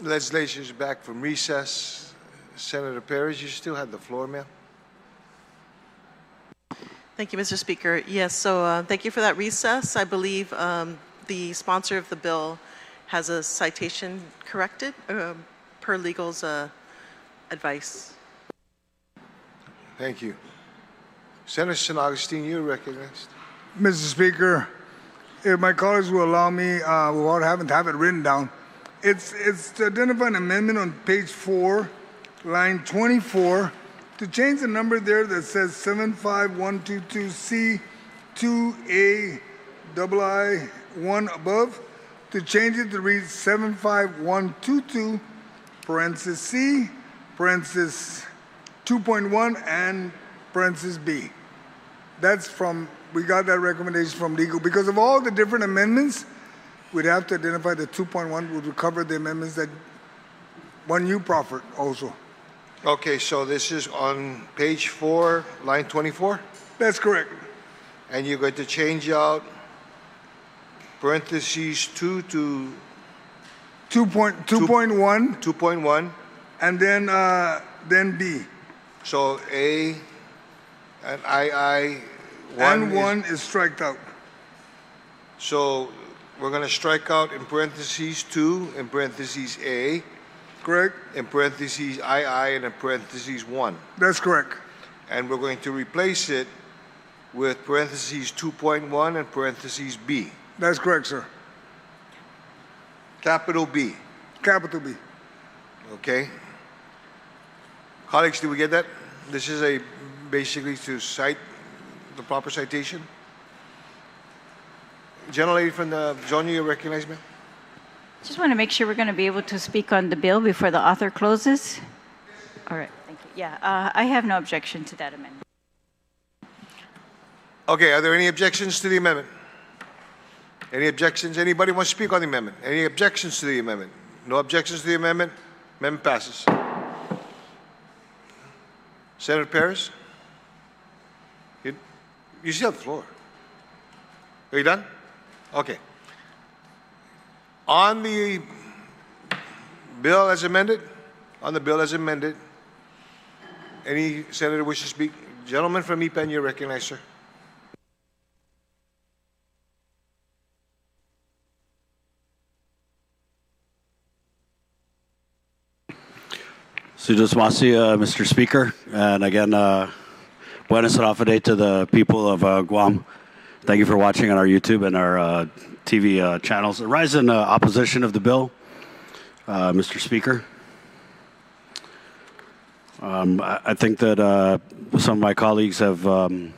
Legislature is back from recess. Senator Perez, you still have the floor, ma'am. Thank you, Mr. Speaker. Yes, so thank you for that recess. I believe the sponsor of the bill has a citation corrected per legal's advice. Thank you. Senator San Augustine, you're recognized. Mr. Speaker, if my colleagues will allow me, without having to have it written down, it's to identify an amendment on page 4, line 24, to change the number there that says 75122C 2A1 above, to change it to read 75122 parenthesis C, parenthesis 2.1 and parenthesis B. That's from, we got that recommendation from legal. Because of all the different amendments, we'd have to identify the 2.1 would cover the amendments that one you proffered also. Okay, so this is on page 4, line 24? That's correct. And you're going to change out parentheses 2 to 2.1 2.1. and then B. So A and II. And 1 is striked out. So we're going to strike out in parentheses 2, in parentheses A, Correct? in parentheses II, and in parentheses 1. That's correct. And we're going to replace it with parentheses 2.1 and parentheses B. That's correct, sir. Capital B. Capital B. Okay. Colleagues, did we get that? This is basically to cite the proper citation. Gentlelady from the zone, you recognize me? Just want to make sure we're going to be able to speak on the bill before the author closes. All right, thank you. Yeah, I have no objection to that amendment. Okay, are there any objections to the amendment? Any objections? Anybody want to speak on the amendment? Any objections to the amendment? No objections to the amendment? Amendment passes. Senator Perez? You still have the floor. Are you done? Okay. On the bill as amended, any senator wish to speak? Gentleman from Ipan, you're recognized, sir. Sudasmasi, Mr. Speaker, and again, buenas tardes to the people of Guam. Thank you for watching on our YouTube and our TV channels. I rise in opposition of the bill, Mr. Speaker. I think that some of my colleagues have done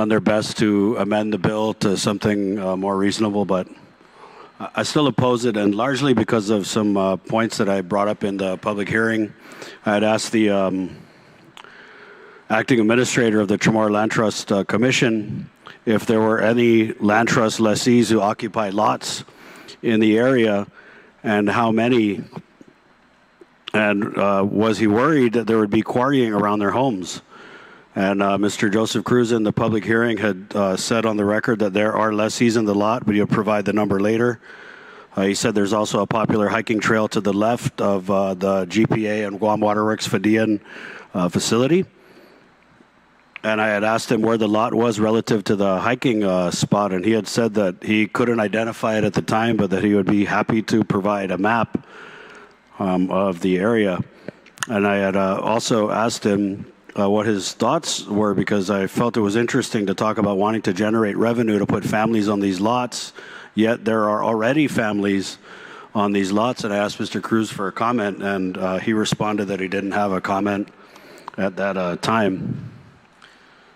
their best to amend the bill to something more reasonable, but I still oppose it, and largely because of some points that I brought up in the public hearing. I had asked the acting administrator of the Chamorro Land Trust Commission if there were any land trust lessees who occupied lots in the area and how many, and was he worried that there would be quarrying around their homes. And Mr. Joseph Cruz in the public hearing had said on the record that there are lessees in the lot, but he'll provide the number later. He said there's also a popular hiking trail to the left of the GPA and Guam Waterworks Fadian facility. And I had asked him where the lot was relative to the hiking spot, and he had said that he couldn't identify it at the time, but that he would be happy to provide a map of the area. And I had also asked him what his thoughts were, because I felt it was interesting to talk about wanting to generate revenue to put families on these lots, yet there are already families on these lots. And I asked Mr. Cruz for a comment, and he responded that he didn't have a comment at that time.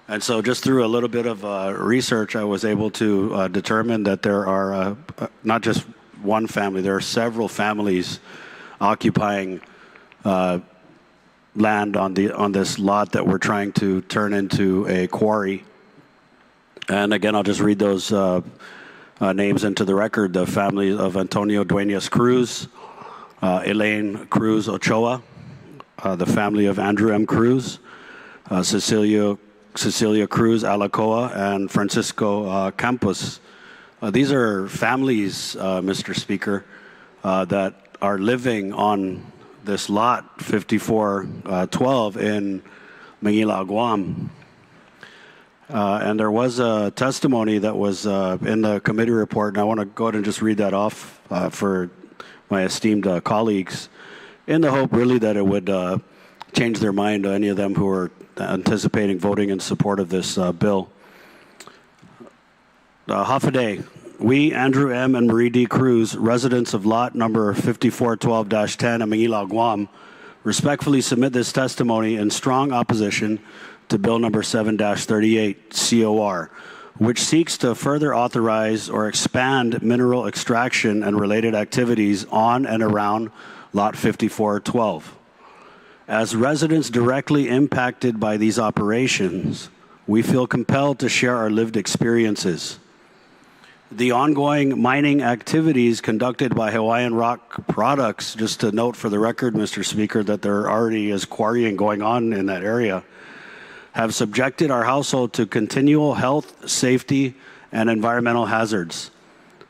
And so just through a little bit of research, I was able to determine that there are not just one family, there are several families occupying land on this lot that we're trying to turn into a quarry. And again, I'll just read those names into the record. The family of Antonio Duenas Cruz, Elaine Cruz Ochoa, the family of Andrew M. Cruz, Cecilia Cruz Alacoa, and Francisco Campos. These are families, Mr. Speaker, that are living on this lot 5412 in Manila, Guam. And there was a testimony that was in the committee report, and I want to go ahead and just read that off for my esteemed colleagues, in the hope really that it would change their mind, any of them who are anticipating voting in support of this bill. Hafaday, we, Andrew M. and Marie D. Cruz, residents of lot number 5412-10 in Manila, Guam, respectfully submit this testimony in strong opposition to Bill number 7-38 COR, which seeks to further authorize or expand mineral extraction and related activities on and around lot 5412. As residents directly impacted by these operations, we feel compelled to share our lived experiences. The ongoing mining activities conducted by Hawaiian Rock Products, just to note for the record, Mr. Speaker, that there already is quarrying going on in that area, have subjected our household to continual health, safety, and environmental hazards.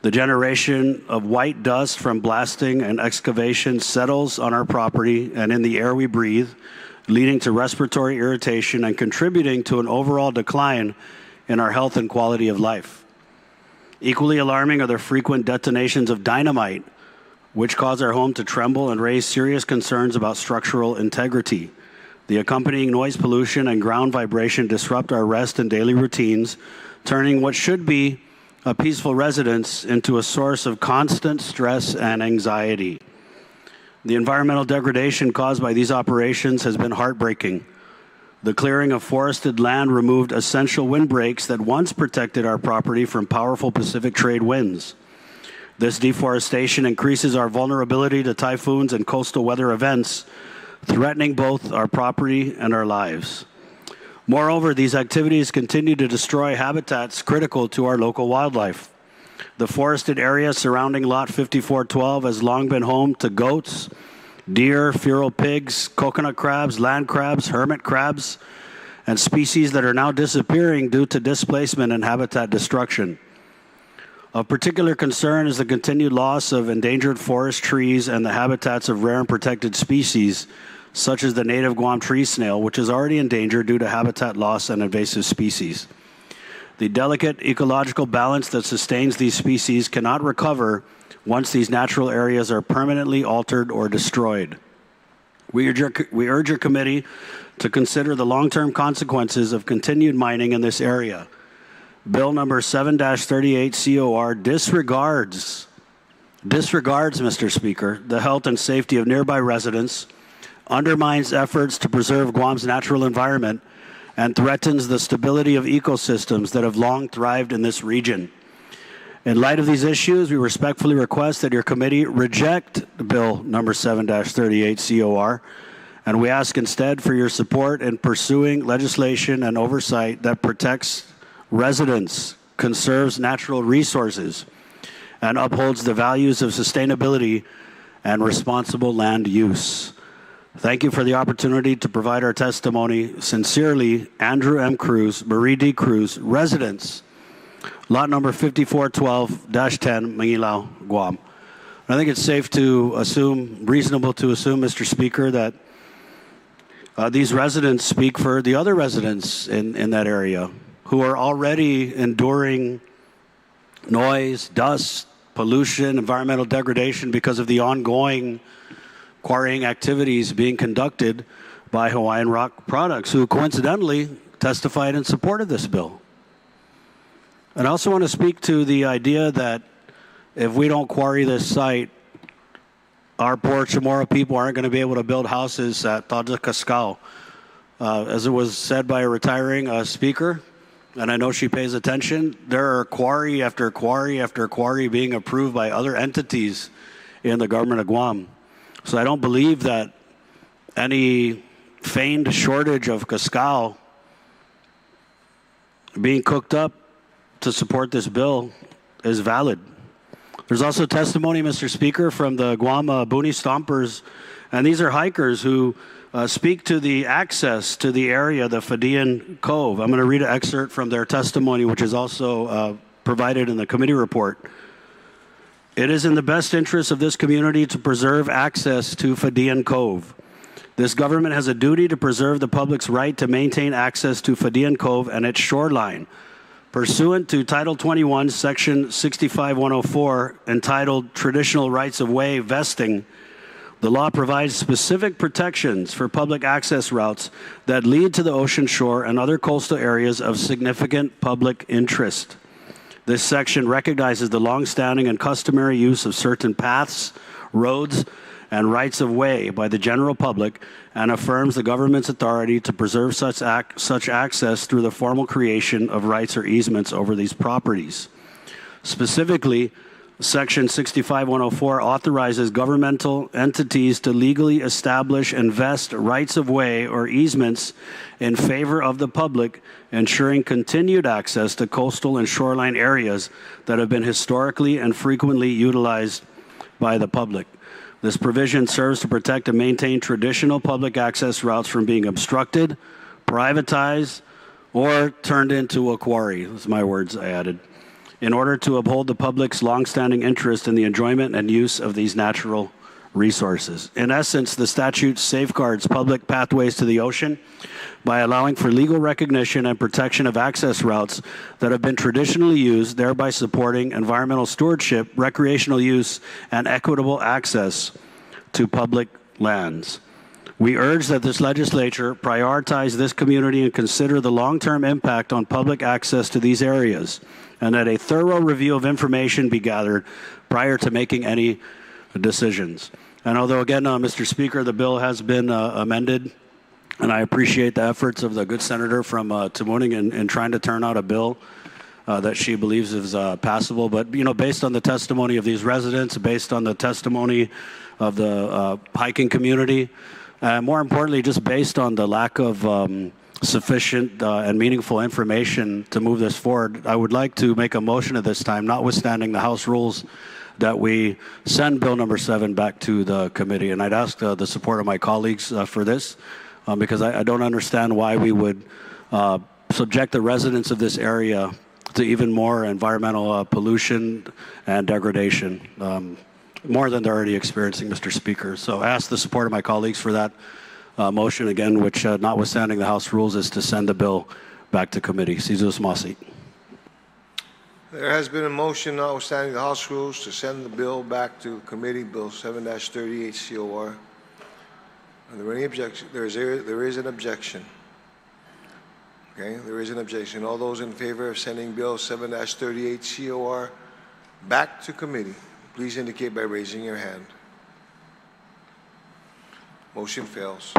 The generation of white dust from blasting and excavation settles on our property and in the air we breathe, leading to respiratory irritation and contributing to an overall decline in our health and quality of life. Equally alarming are the frequent detonations of dynamite, which cause our home to tremble and raise serious concerns about structural integrity. The accompanying noise pollution and ground vibration disrupt our rest and daily routines, turning what should be a peaceful residence into a source of constant stress and anxiety. The environmental degradation caused by these operations has been heartbreaking. The clearing of forested land removed essential windbreaks that once protected our property from powerful Pacific trade winds. This deforestation increases our vulnerability to typhoons and coastal weather events, threatening both our property and our lives. Moreover, these activities continue to destroy habitats critical to our local wildlife. The forested area surrounding Lot 5412 has long been home to goats, deer, feral pigs, coconut crabs, land crabs, hermit crabs, and species that are now disappearing due to displacement and habitat destruction. Of particular concern is the continued loss of endangered forest trees and the habitats of rare and protected species, such as the native Guam tree snail, which is already endangered due to habitat loss and invasive species. The delicate ecological balance that sustains these species cannot recover once these natural areas are permanently altered or destroyed. We urge your committee to consider the long-term consequences of continued mining in this area. Bill number 7-38 COR disregards, Mr. Speaker, the health and safety of nearby residents, undermines efforts to preserve Guam's natural environment, and threatens the stability of ecosystems that have long thrived in this region. In light of these issues, we respectfully request that your committee reject Bill number 7-38 COR, and we ask instead for your support in pursuing legislation and oversight that protects residents, conserves natural resources, and upholds the values of sustainability and responsible land use. Thank you for the opportunity to provide our testimony. Sincerely, Andrew M. Cruz, Marie D. Cruz, residents, lot number 5412-10, Manila, Guam. I think it's safe to assume, reasonable to assume, Mr. Speaker, that these residents speak for the other residents in that area who are already enduring noise, dust, pollution, environmental degradation because of the ongoing quarrying activities being conducted by Hawaiian Rock Products, who coincidentally testified in support of this bill. And I also want to speak to the idea that if we don't quarry this site, our poor Chamorro people aren't going to be able to build houses at Taja Cascao. As it was said by a retiring speaker, and I know she pays attention, there are quarry after quarry after quarry being approved by other entities in the government of Guam. So I don't believe that any feigned shortage of Cascao being cooked up to support this bill is valid. There's also testimony, Mr. Speaker, from the Guam Boonie Stompers, and these are hikers who speak to the access to the area, the Fadian Cove. I'm going to read an excerpt from their testimony, which is also provided in the committee report. It is in the best interest of this community to preserve access to Fadian Cove. This government has a duty to preserve the public's right to maintain access to Fadian Cove and its shoreline. Pursuant to Title 21, Section 65104, entitled Traditional Rights of Way Vesting, the law provides specific protections for public access routes that lead to the ocean shore and other coastal areas of significant public interest. This section recognizes the long-standing and customary use of certain paths, roads, and rights of way by the general public and affirms the government's authority to preserve such access through the formal creation of rights or easements over these properties. Specifically, Section 65104 authorizes governmental entities to legally establish and vest rights of way or easements in favor of the public, ensuring continued access to coastal and shoreline areas that have been historically and frequently utilized by the public. This provision serves to protect and maintain traditional public access routes from being obstructed, privatized, or turned into a quarry. Those are my words I added. In order to uphold the public's longstanding interest in the enjoyment and use of these natural resources. In essence, the statute safeguards public pathways to the ocean by allowing for legal recognition and protection of access routes that have been traditionally used, thereby supporting environmental stewardship, recreational use, and equitable access to public lands. We urge that this legislature prioritize this community and consider the long-term impact on public access to these areas, and that a thorough review of information be gathered prior to making any decisions. And although, again, Mr. Speaker, the bill has been amended, and I appreciate the efforts of the good senator from Tamuning in trying to turn out a bill that she believes is passable. But, you know, based on the testimony of these residents, based on the testimony of the hiking community, more importantly, just based on the lack of sufficient and meaningful information to move this forward, I would like to make a motion at this time, notwithstanding the House rules, that we send Bill number 7 back to the committee. And I'd ask the support of my colleagues for this, because I don't understand why we would subject the residents of this area to even more environmental pollution and degradation, more than they're already experiencing, Mr. Speaker. So I ask the support of my colleagues for that motion again, which, notwithstanding the House rules, is to send the bill back to committee. Sizus Masi. There has been a motion, notwithstanding the House rules, to send the bill back to committee, Bill 7-38 COR. Are there any objections? There is an objection. Okay, there is an objection. All those in favor of sending Bill 7-38 COR back to committee, please indicate by raising your hand. Motion fails.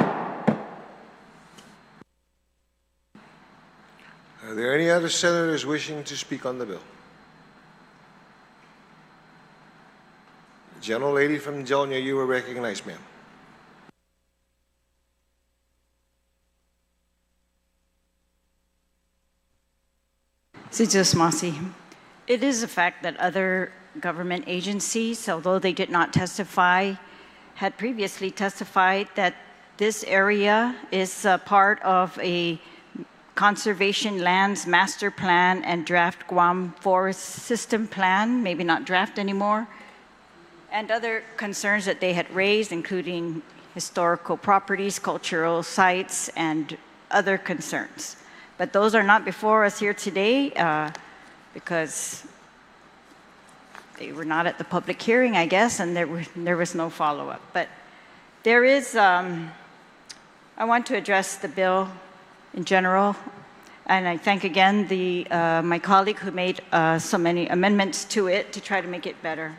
Are there any other senators wishing to speak on the bill? Gentlelady from Jolnia, you were recognized, ma'am. Sizus Masi. It is a fact that other government agencies, although they did not testify, had previously testified that this area is part of a conservation lands master plan and draft Guam forest system plan, maybe not draft anymore, and other concerns that they had raised, including historical properties, cultural sites, and other concerns. But those are not before us here today because they were not at the public hearing, I guess, and there was no follow-up. But there is, I want to address the bill in general, and I thank again my colleague who made so many amendments to it to try to make it better.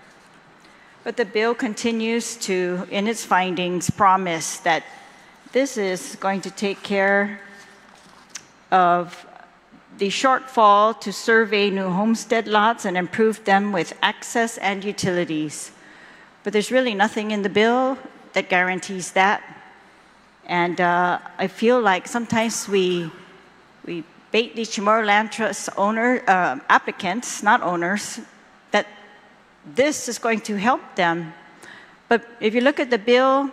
But the bill continues to, in its findings, promise that this is going to take care of the shortfall to survey new homestead lots and improve them with access and utilities. But there's really nothing in the bill that guarantees that. And I feel like sometimes we bait these Chamorro Land Trust applicants, not owners, that this is going to help them. But if you look at the bill,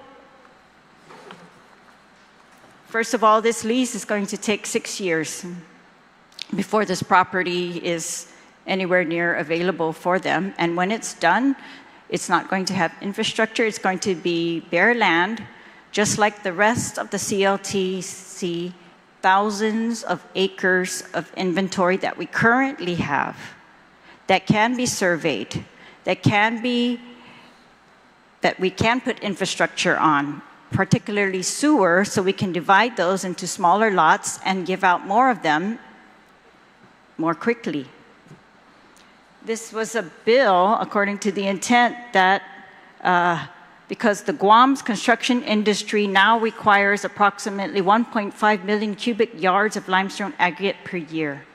first of all, this lease is going to take 6 years before this property is anywhere near available for them. And when it's done, it's not going to have infrastructure. It's going to be bare land, just like the rest of the CLTC, thousands of acres of inventory that we currently have that can be surveyed, that we can put infrastructure on, particularly sewer, so we can divide those into smaller lots and give out more of them more quickly. This was a bill, according to the intent, that because the Guam's construction industry now requires approximately 1.5 million cubic yards of limestone aggregate per year.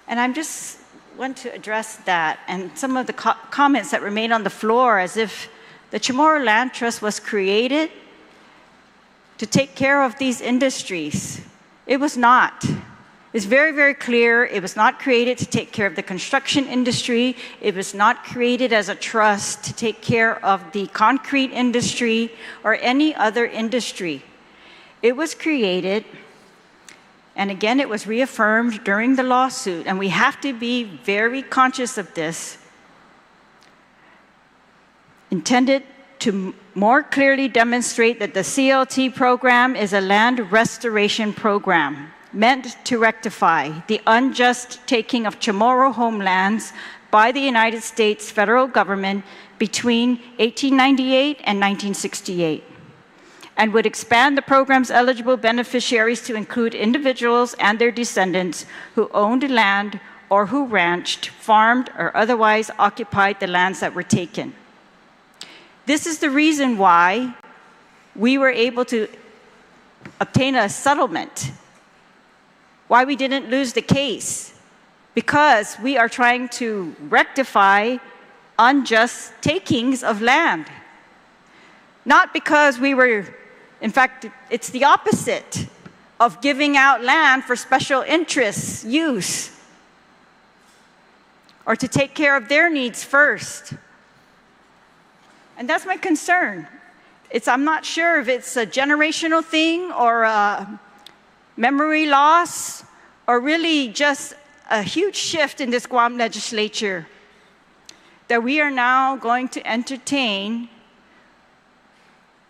And I just want to address that and some of the comments that were made on the floor, as if the Chamorro Land Trust was created to take care of these industries. It was not. It's very, very clear it was not created to take care of the construction industry. It was not created as a trust to take care of the concrete industry or any other industry. It was created, and again, it was reaffirmed during the lawsuit, and we have to be very conscious of this, intended to more clearly demonstrate that the CLT program is a land restoration program meant to rectify the unjust taking of Chamorro homelands by the United States federal government between 1898 and 1968, and would expand the program's eligible beneficiaries to include individuals and their descendants who owned land or who ranched, farmed, or otherwise occupied the lands that were taken. This is the reason why we were able to obtain a settlement, why we didn't lose the case, because we are trying to rectify unjust takings of land. Not because we were, in fact, it's the opposite of giving out land for special interests use or to take care of their needs first. And that's my concern. I'm not sure if it's a generational thing or a memory loss or really just a huge shift in this Guam legislature that we are now going to entertain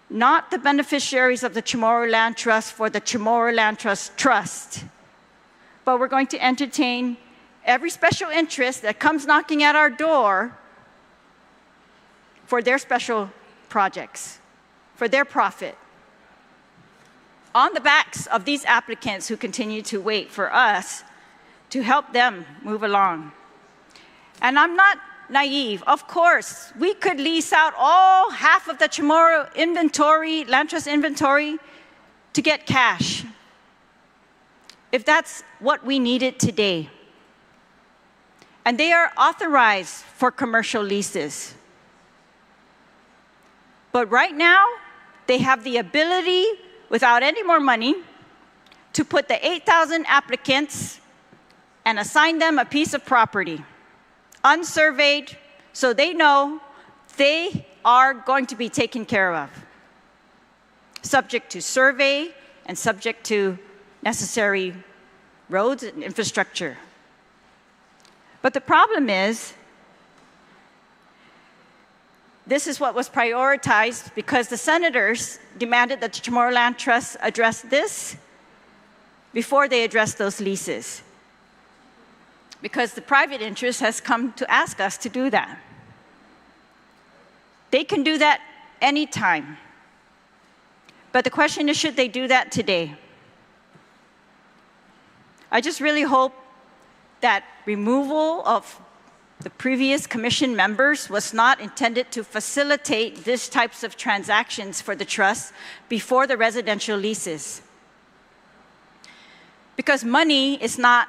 not the beneficiaries of the Chamorro Land Trust for the Chamorro Land Trust Trust, but we're going to entertain every special interest that comes knocking at our door for their special projects, for their profit, on the backs of these applicants who continue to wait for us to help them move along. And I'm not naive. Of course, we could lease out all half of the Chamorro inventory, land trust inventory, to get cash, if that's what we needed today. And they are authorized for commercial leases. But right now, they have the ability, without any more money, to put the 8,000 applicants and assign them a piece of property, unsurveyed, so they know they are going to be taken care of, subject to survey and subject to necessary roads and infrastructure. But the problem is, this is what was prioritized because the senators demanded that the Chamorro Land Trust address this before they addressed those leases, because the private interest has come to ask us to do that. They can do that anytime. But the question is, should they do that today? I just really hope that removal of the previous commission members was not intended to facilitate these types of transactions for the trust before the residential leases. Because money is not,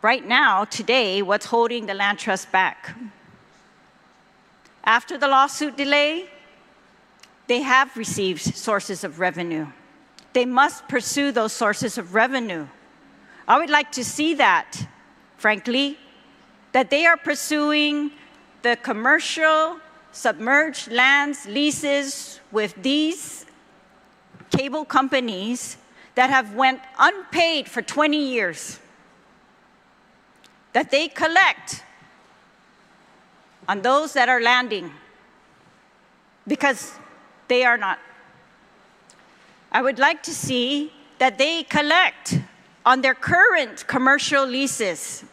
right now, today, what's holding the land trust back. After the lawsuit delay, they have received sources of revenue. They must pursue those sources of revenue. I would like to see that, frankly, that they are pursuing the commercial submerged lands leases with these cable companies that have went unpaid for 20 years. that they collect on those that are landing, because they are not. I would like to see that they collect on their current commercial leases,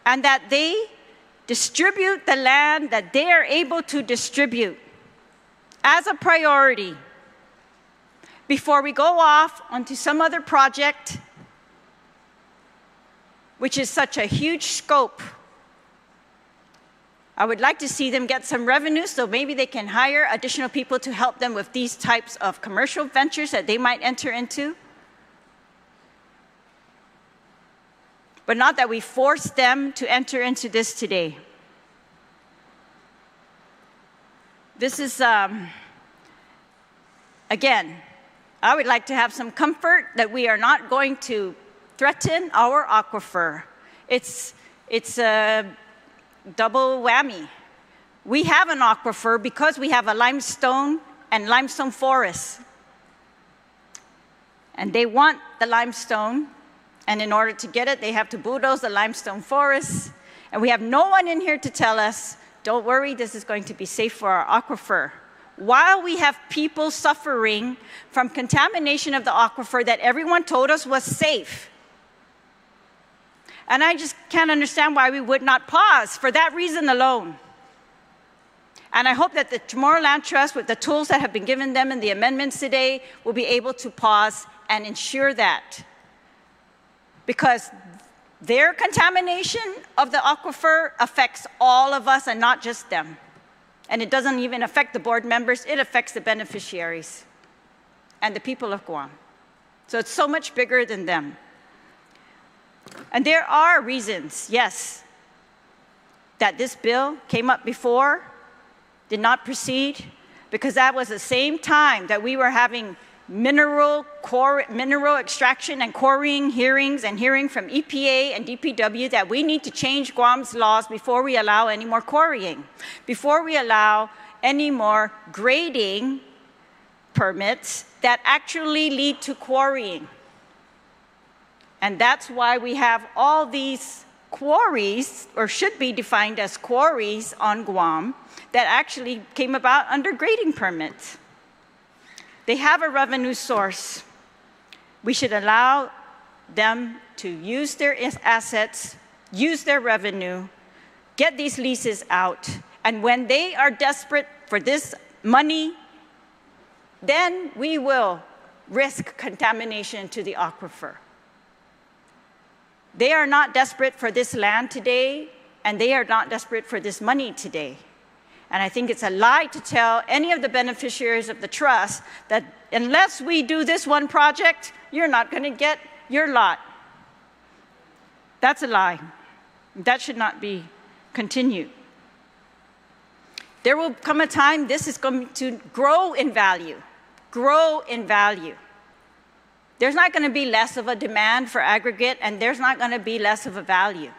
and that they distribute the land that they are able to distribute as a priority before we go off onto some other project, which is such a huge scope. I would like to see them get some revenue so maybe they can hire additional people to help them with these types of commercial ventures that they might enter into. But not that we force them to enter into this today. This is, again, I would like to have some comfort that we are not going to threaten our aquifer. It's a double whammy. We have an aquifer because we have a limestone and limestone forest. And they want the limestone, and in order to get it, they have to bulldoze the limestone forest. And we have no one in here to tell us, don't worry, this is going to be safe for our aquifer. While we have people suffering from contamination of the aquifer that everyone told us was safe. And I just can't understand why we would not pause for that reason alone. And I hope that the Chamorro Land Trust, with the tools that have been given them in the amendments today, will be able to pause and ensure that. Because their contamination of the aquifer affects all of us and not just them. And it doesn't even affect the board members, it affects the beneficiaries and the people of Guam. So it's so much bigger than them. And there are reasons, yes, that this bill came up before, did not proceed, because that was the same time that we were having mineral extraction and quarrying hearings and hearing from EPA and DPW that we need to change Guam's laws before we allow any more quarrying, before we allow any more grading permits that actually lead to quarrying. And that's why we have all these quarries, or should be defined as quarries on Guam, that actually came about under grading permits. They have a revenue source. We should allow them to use their assets, use their revenue, get these leases out, and when they are desperate for this money, then we will risk contamination to the aquifer. They are not desperate for this land today, and they are not desperate for this money today. And I think it's a lie to tell any of the beneficiaries of the trust that unless we do this one project, you're not going to get your lot. That's a lie. That should not be continued. There will come a time this is going to grow in value, grow in value. There's not going to be less of a demand for aggregate, and there's not going to be less of a value.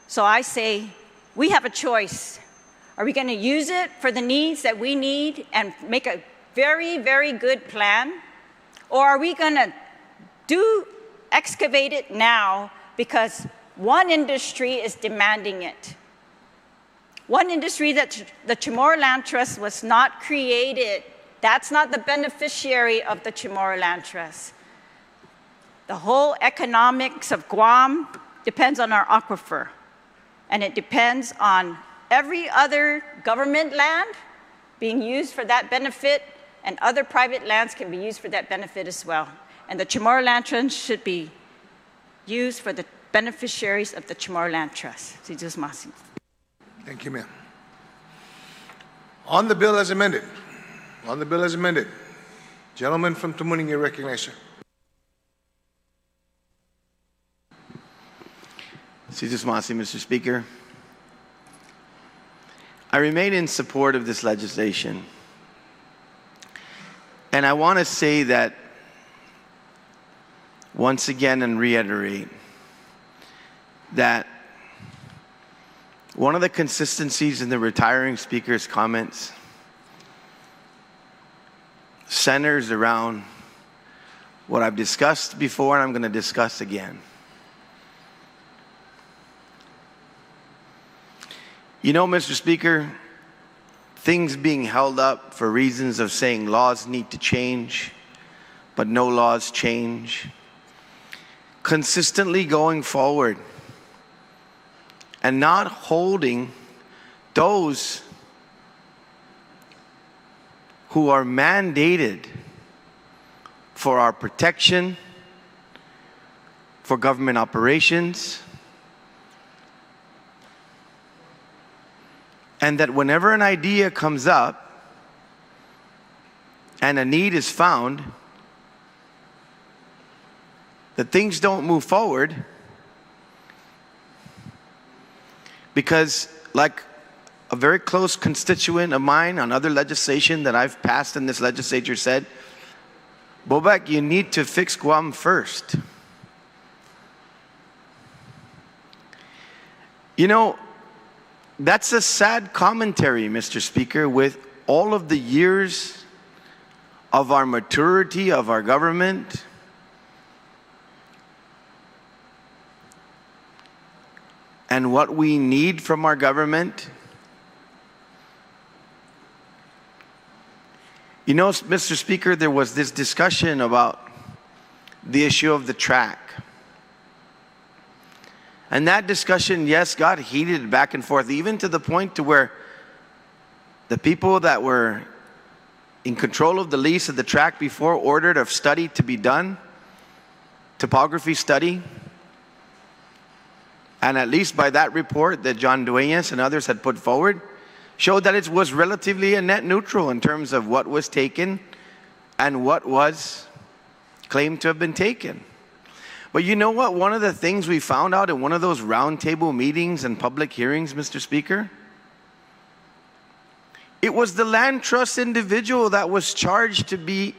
So I say, we have a choice. Are we going to use it for the needs that we need and make a very, very good plan? Or are we going to excavate it now because one industry is demanding it? One industry that the Chamorro Land Trust was not created. That's not the beneficiary of the Chamorro Land Trust. The whole economics of Guam depends on our aquifer. And it depends on every other government land being used for that benefit, and other private lands can be used for that benefit as well. And the Chamorro Land Trust should be used for the beneficiaries of the Chamorro Land Trust. Thank you, ma'am. On the bill as amended. On the bill as amended. Gentleman from Tamuning, you're recognized, sir. Mr. Speaker. I remain in support of this legislation. And I want to say that once again and reiterate that one of the consistencies in the retiring speaker's comments centers around what I've discussed before and I'm going to discuss again. You know, Mr. Speaker, things being held up for reasons of saying laws need to change, but no laws change. Consistently going forward and not holding those who are mandated for our protection, for government operations, and that whenever an idea comes up and a need is found, that things don't move forward because, like a very close constituent of mine on other legislation that I've passed in this legislature said, Bobak, you need to fix Guam first. You know, that's a sad commentary, Mr. Speaker, with all of the years of our maturity of our government, and what we need from our government. You know, Mr. Speaker, there was this discussion about the issue of the track. And that discussion, yes, got heated back and forth, even to the point to where the people that were in control of the lease of the track before ordered a study to be done, topography study. And at least by that report that John Dueñas and others had put forward, showed that it was relatively a net neutral in terms of what was taken and what was claimed to have been taken. But you know what? One of the things we found out in one of those roundtable meetings and public hearings, Mr. Speaker, it was the land trust individual that was charged to be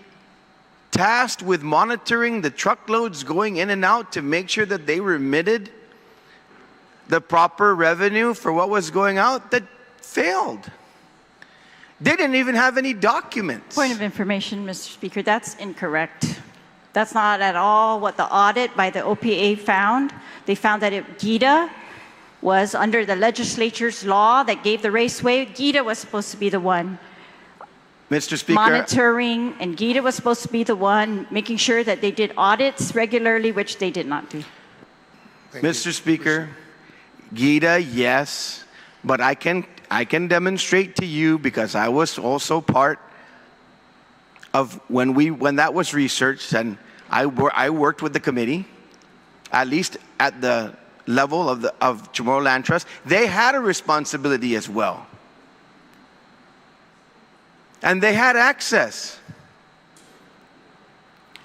tasked with monitoring the truckloads going in and out to make sure that they remitted the proper revenue for what was going out that failed. They didn't even have any documents. Point of information, Mr. Speaker, that's incorrect. That's not at all what the audit by the OPA found. They found that GITA was under the legislature's law that gave the raceway. GITA was supposed to be the one Mr. Speaker, monitoring, and GITA was supposed to be the one making sure that they did audits regularly, which they did not do. Mr. Speaker, GITA, yes, but I can demonstrate to you, because I was also part of when that was researched, and I worked with the committee, at least at the level of Chamorro Land Trust. They had a responsibility as well, and they had access.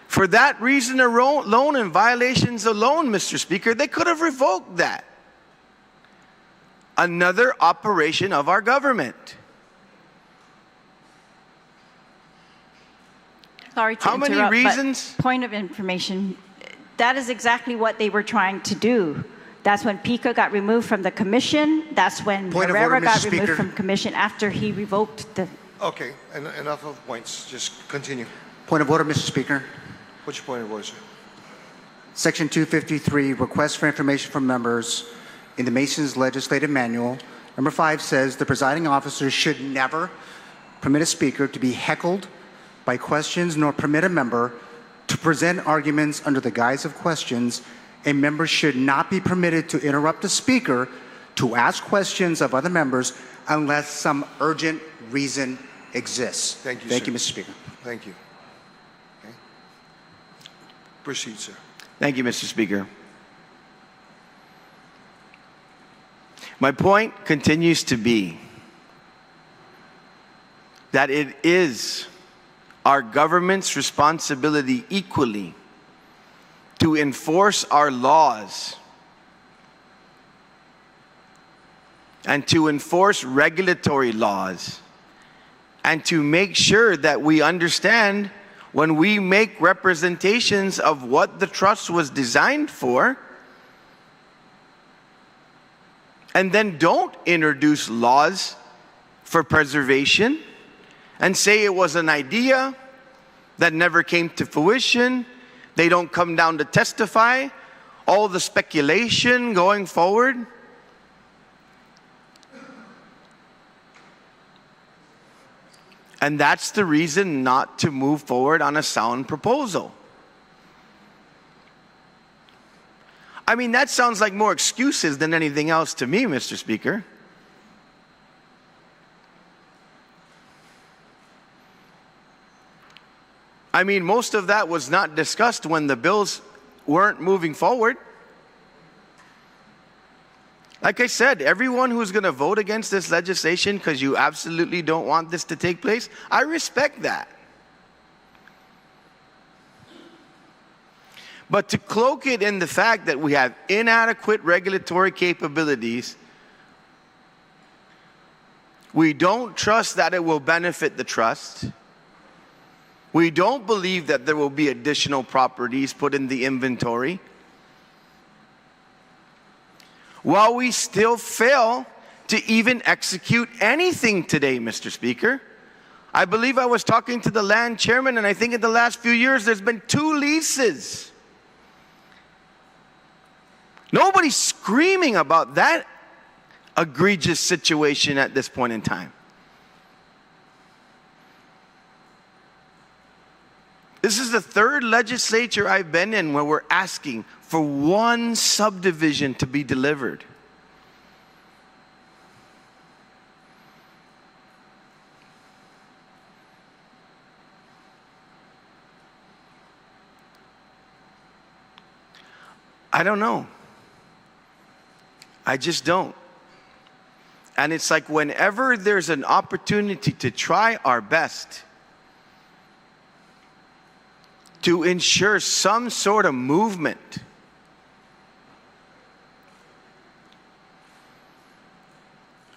For that reason alone, and violations alone, Mr. Speaker, they could have revoked that. Another operation of our government. Sorry to How interrupt, many reasons? But point of information, that is exactly what they were trying to do. That's when PICA got removed from the commission. That's when Herrera got removed from commission after he revoked the... Okay, enough of points. Just continue. Point of order, Mr. Speaker. What's your point of order, sir? Section 253, requests for information from members in the Mason's Legislative Manual. Number 5 says the presiding officer should never permit a speaker to be heckled by questions nor permit a member to present arguments under the guise of questions. A member should not be permitted to interrupt a speaker to ask questions of other members unless some urgent reason exists. Thank you, Thank sir. you, Mr. Speaker. Thank you. Okay. Proceed, sir. Thank you, Mr. Speaker. My point continues to be that it is our government's responsibility equally to enforce our laws and to enforce regulatory laws and to make sure that we understand when we make representations of what the trust was designed for, and then don't introduce laws for preservation and say it was an idea that never came to fruition They don't come down to testify. All the speculation going forward. And that's the reason not to move forward on a sound proposal. I mean, that sounds like more excuses than anything else to me, Mr. Speaker. I mean, most of that was not discussed when the bills weren't moving forward. Like I said, everyone who's going to vote against this legislation because you absolutely don't want this to take place, I respect that. But to cloak it in the fact that we have inadequate regulatory capabilities, we don't trust that it will benefit the trust. We don't believe that there will be additional properties put in the inventory. While we still fail to even execute anything today, Mr. Speaker. I believe I was talking to the land chairman, and I think in the last few years there's been 2 leases. Nobody's screaming about that egregious situation at this point in time. This is the 3rd legislature I've been in where we're asking for 1 subdivision to be delivered. I don't know. I just don't. And it's like whenever there's an opportunity to try our best to ensure some sort of movement,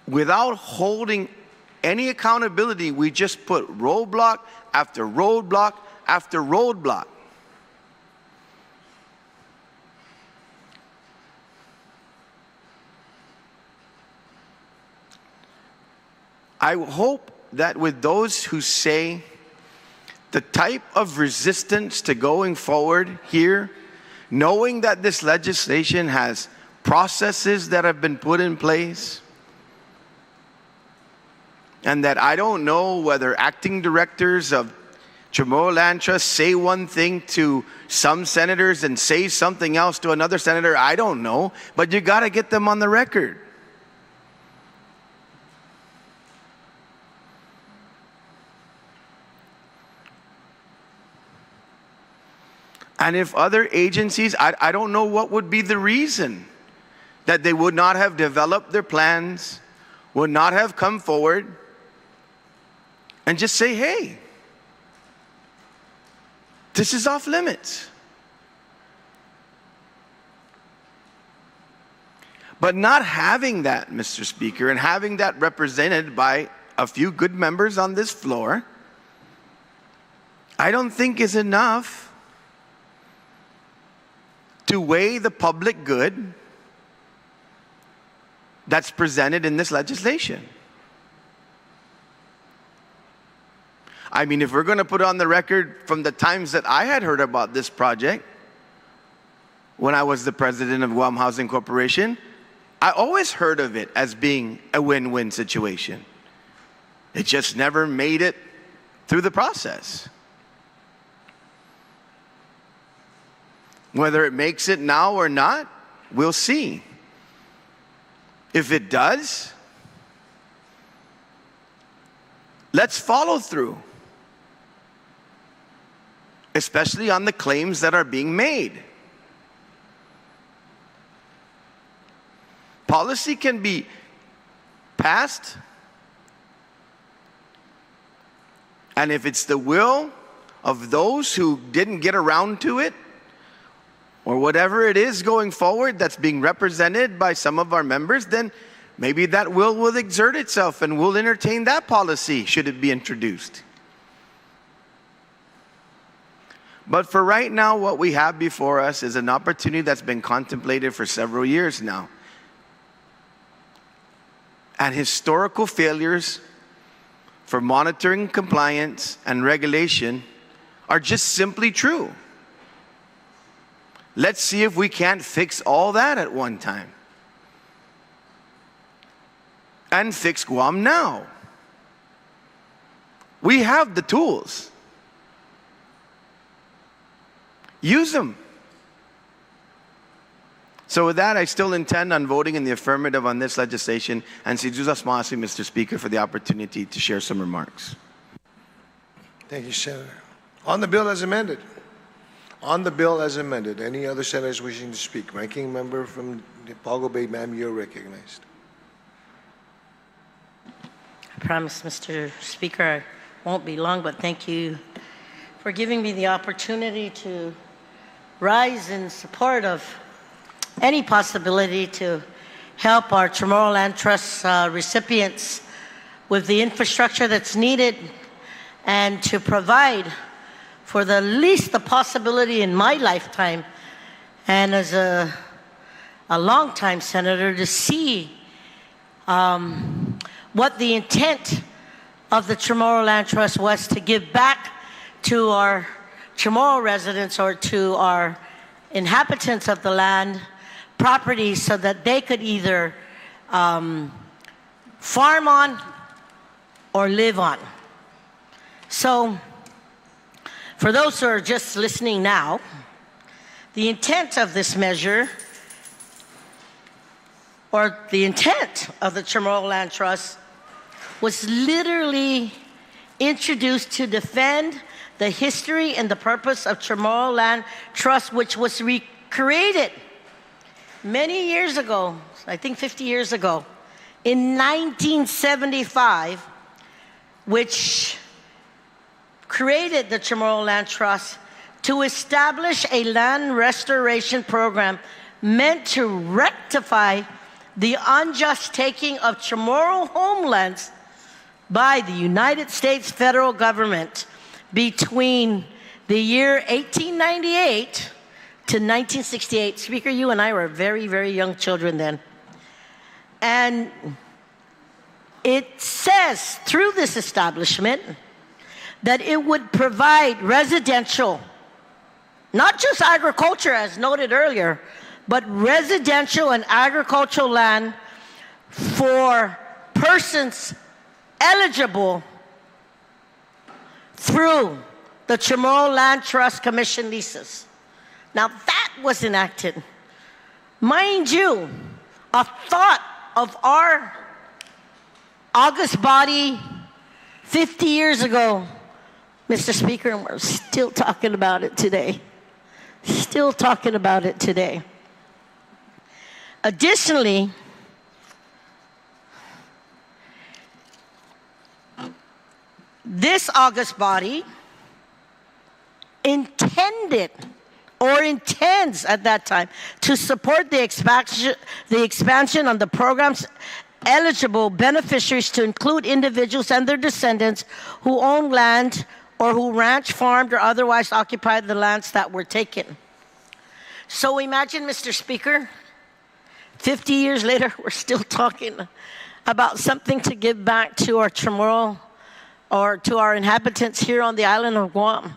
without holding any accountability, we just put roadblock after roadblock after roadblock. I hope that with those who say the type of resistance to going forward here, knowing that this legislation has processes that have been put in place, and that I don't know whether acting directors of Chamorro Land Trust say one thing to some senators and say something else to another senator, I don't know, but you got to get them on the record. And if other agencies, I don't know what would be the reason that they would not have developed their plans, would not have come forward, and just say, hey, this is off limits. But not having that, Mr. Speaker, and having that represented by a few good members on this floor, I don't think is enough to weigh the public good that's presented in this legislation. I mean, if we're going to put on the record from the times that I had heard about this project, when I was the president of Guam Housing Corporation, I always heard of it as being a win-win situation. It just never made it through the process. Whether it makes it now or not, we'll see. If it does, let's follow through, especially on the claims that are being made. Policy can be passed, and if it's the will of those who didn't get around to it, or whatever it is going forward that's being represented by some of our members, then maybe that will exert itself and we'll entertain that policy should it be introduced. But for right now, what we have before us is an opportunity that's been contemplated for several years now. And historical failures for monitoring, compliance, and regulation are just simply true. Let's see if we can't fix all that at one time. And fix Guam now. We have the tools. Use them. So with that, I still intend on voting in the affirmative on this legislation, and si Juzas Masi, Mr. Speaker, for the opportunity to share some remarks. Thank you, Senator. On the bill as amended. On the bill as amended, any other senators wishing to speak? Ranking member from the Pago Bay, ma'am, you're recognized. I promise, Mr. Speaker, I won't be long, but thank you for giving me the opportunity to rise in support of any possibility to help our Chamorro Land Trust recipients with the infrastructure that's needed and to provide for the least the possibility in my lifetime and as a longtime senator to see what the intent of the Chamorro Land Trust was to give back to our Chamorro residents or to our inhabitants of the land properties so that they could either farm on or live on. So, for those who are just listening now, the intent of this measure, or the intent of the Chamorro Land Trust, was literally introduced to defend the history and the purpose of Chamorro Land Trust, which was recreated many years ago, I think 50 years ago, in 1975, which created the Chamorro Land Trust to establish a land restoration program meant to rectify the unjust taking of Chamorro homelands by the United States federal government between the year 1898 to 1968. Speaker, you and I were very, very young children then. And it says through this establishment that it would provide residential, not just agriculture as noted earlier, but residential and agricultural land for persons eligible through the Chamorro Land Trust Commission leases. Now that was enacted. Mind you, a thought of our August body 50 years ago, Mr. Speaker, and we're still talking about it today. Still talking about it today. Additionally, this August body intended or intends at that time to support the expansion on the program's eligible beneficiaries to include individuals and their descendants who own land or who ranch, farmed, or otherwise occupied the lands that were taken. So imagine, Mr. Speaker, 50 years later, we're still talking about something to give back to our Chamorro or to our inhabitants here on the island of Guam.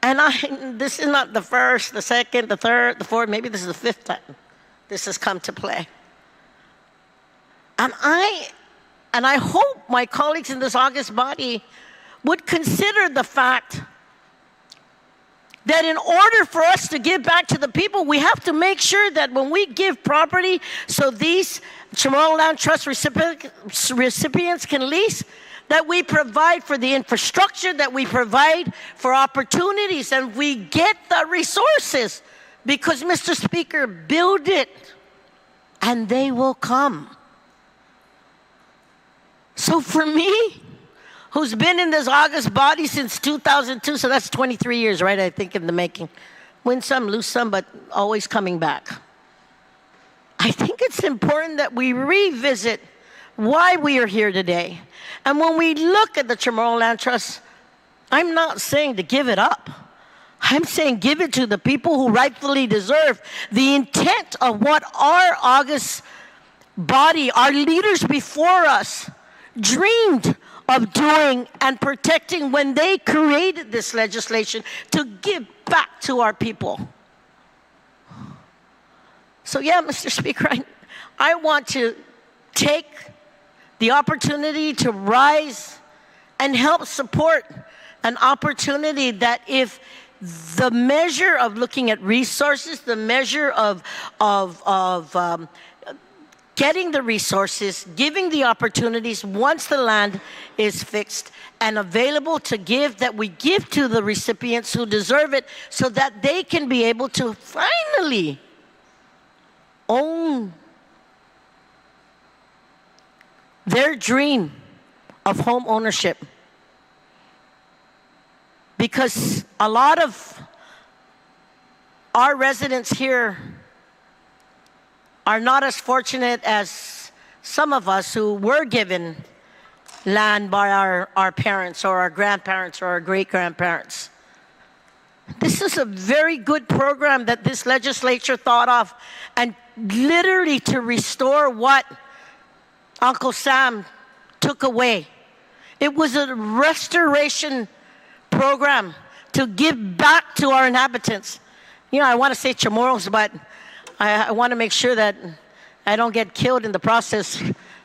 And this is not the first, the second, the third, the fourth, maybe this is the fifth time this has come to play. And I hope my colleagues in this August body would consider the fact that in order for us to give back to the people, we have to make sure that when we give property so these Chamorro Land Trust recipients can lease, that we provide for the infrastructure, that we provide for opportunities, and we get the resources. Because, Mr. Speaker, build it, and they will come. So for me, who's been in this August body since 2002, so that's 23 years, right, I think, in the making. Win some, lose some, but always coming back. I think it's important that we revisit why we are here today. And when we look at the Chamorro Land Trust, I'm not saying to give it up. I'm saying give it to the people who rightfully deserve. The intent of what our August body, our leaders before us, dreamed of doing and protecting when they created this legislation to give back to our people. So yeah, Mr. Speaker, I want to take the opportunity to rise and help support an opportunity that if the measure of looking at resources, the measure of getting the resources, giving the opportunities once the land is fixed and available to give, that we give to the recipients who deserve it so that they can be able to finally own their dream of home ownership. Because a lot of our residents here are not as fortunate as some of us who were given land by our parents or our grandparents or our great-grandparents. This is a very good program that this legislature thought of, and literally to restore what Uncle Sam took away. It was a restoration program to give back to our inhabitants. You know, I want to say Chamorros, but I want to make sure that I don't get killed in the process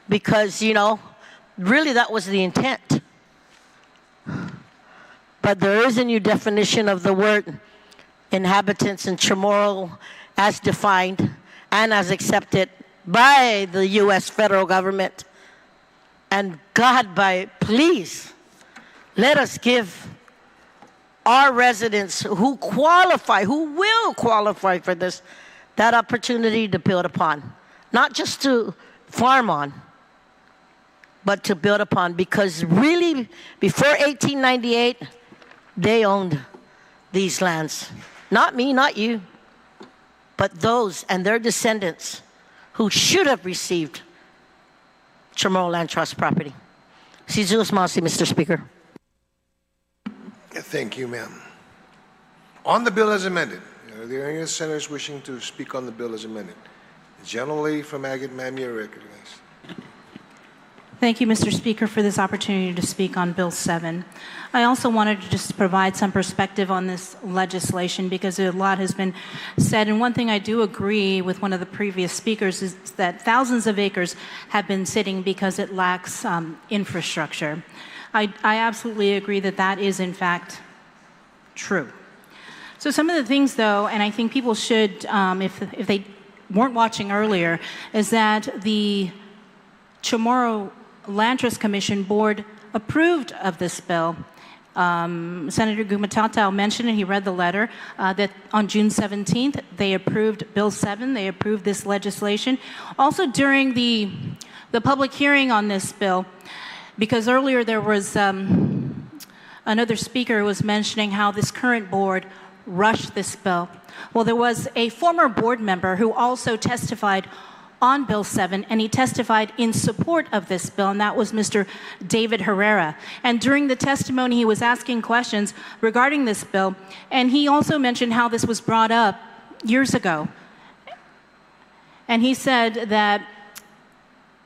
because, you know, really that was the intent. But there is a new definition of the word inhabitants in Chamorro as defined and as accepted by the U.S. federal government. And God, please, let us give our residents who qualify, who will qualify for this, that opportunity to build upon. Not just to farm on, but to build upon. Because really, before 1898, they owned these lands. Not me, not you, but those and their descendants who should have received Chamorro Land Trust property. Sizus Masi, Mr. Speaker. Thank you, ma'am. On the bill as amended, are there any senators wishing to speak on the bill as amended? The gentlelady from Agate, ma'am, you're recognized. Thank you, Mr. Speaker, for this opportunity to speak on Bill 7. I also wanted to just provide some perspective on this legislation because a lot has been said. And one thing I do agree with one of the previous speakers is that thousands of acres have been sitting because it lacks infrastructure. I absolutely agree that that is, in fact, true. So some of the things, though, and I think people should, if they weren't watching earlier, is that the Chamorro Land Trust Commission Board approved of this bill. Senator Gumatata mentioned, and he read the letter, that on June 17th, they approved Bill 7. They approved this legislation. Also, during the public hearing on this bill, because earlier there was another speaker who was mentioning how this current board rushed this bill. Well, there was a former board member who also testified on Bill 7, and he testified in support of this bill, and that was Mr. David Herrera. And during the testimony, he was asking questions regarding this bill, and he also mentioned how this was brought up years ago. And he said that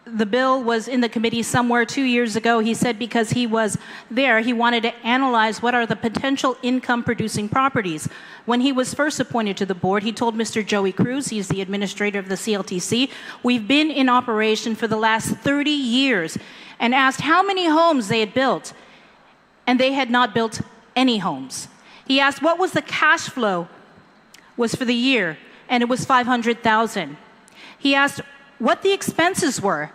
the bill was in the committee somewhere 2 years ago. He said because he was there, he wanted to analyze what are the potential income-producing properties. When he was first appointed to the board, he told Mr. Joey Cruz, he's the administrator of the CLTC, we've been in operation for the last 30 years, and asked how many homes they had built, and they had not built any homes. He asked what was the cash flow was for the year, and it was $500,000. He asked what the expenses were,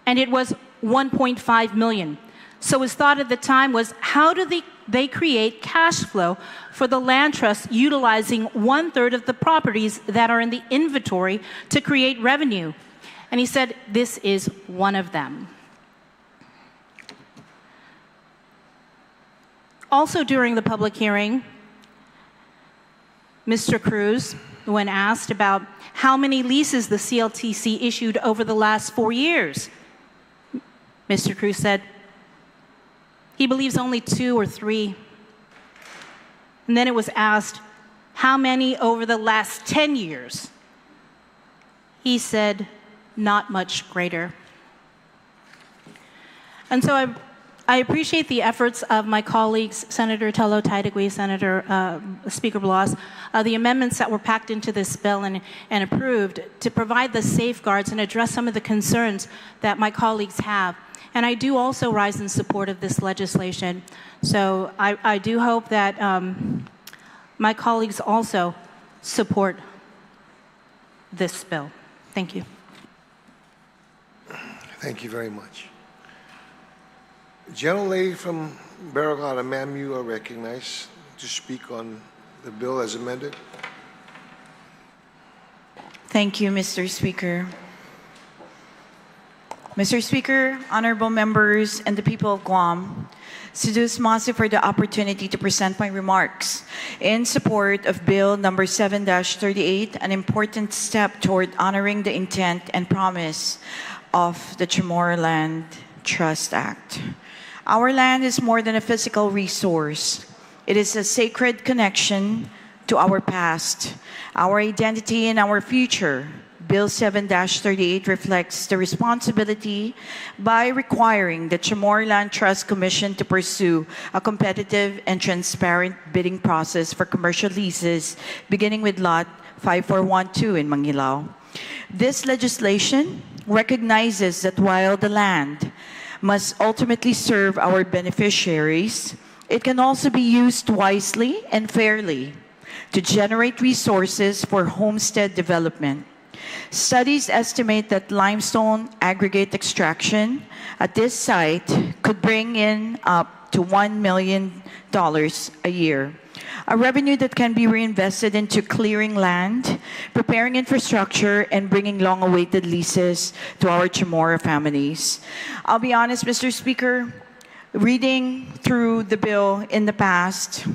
and it was $1.5 million. So his thought at the time was, how do they create cash flow for the land trust utilizing 1/3 of the properties that are in the inventory to create revenue? And he said, this is one of them. Also during the public hearing, Mr. Cruz, when asked about how many leases the CLTC issued over the last 4 years, Mr. Cruz said he believes only 2 or 3. And then it was asked, how many over the last 10 years? He said, not much greater. And so I appreciate the efforts of my colleagues, Senator Tello Taitagui, Senator Speaker Blas, the amendments that were packed into this bill and approved to provide the safeguards and address some of the concerns that my colleagues have. And I do also rise in support of this legislation. So I do hope that my colleagues also support this bill. Thank you. Thank you very much. Gentlelady from Barragata, ma'am, you are recognized to speak on the bill as amended. Thank you, Mr. Speaker. Mr. Speaker, honorable members, and the people of Guam, Sidus Masi for the opportunity to present my remarks in support of Bill number 7-38, an important step toward honoring the intent and promise of the Chamorro Land Trust Act. Our land is more than a physical resource. It is a sacred connection to our past, our identity, and our future. Bill 7-38 reflects the responsibility by requiring the Chamorro Land Trust Commission to pursue a competitive and transparent bidding process for commercial leases, beginning with Lot 5412 in Mangilao. This legislation recognizes that while the land must ultimately serve our beneficiaries, it can also be used wisely and fairly to generate resources for homestead development. Studies estimate that limestone aggregate extraction at this site could bring in up to $1 million a year, a revenue that can be reinvested into clearing land, preparing infrastructure, and bringing long-awaited leases to our Chamorro families. I'll be honest, Mr. Speaker, reading through the bill in the past,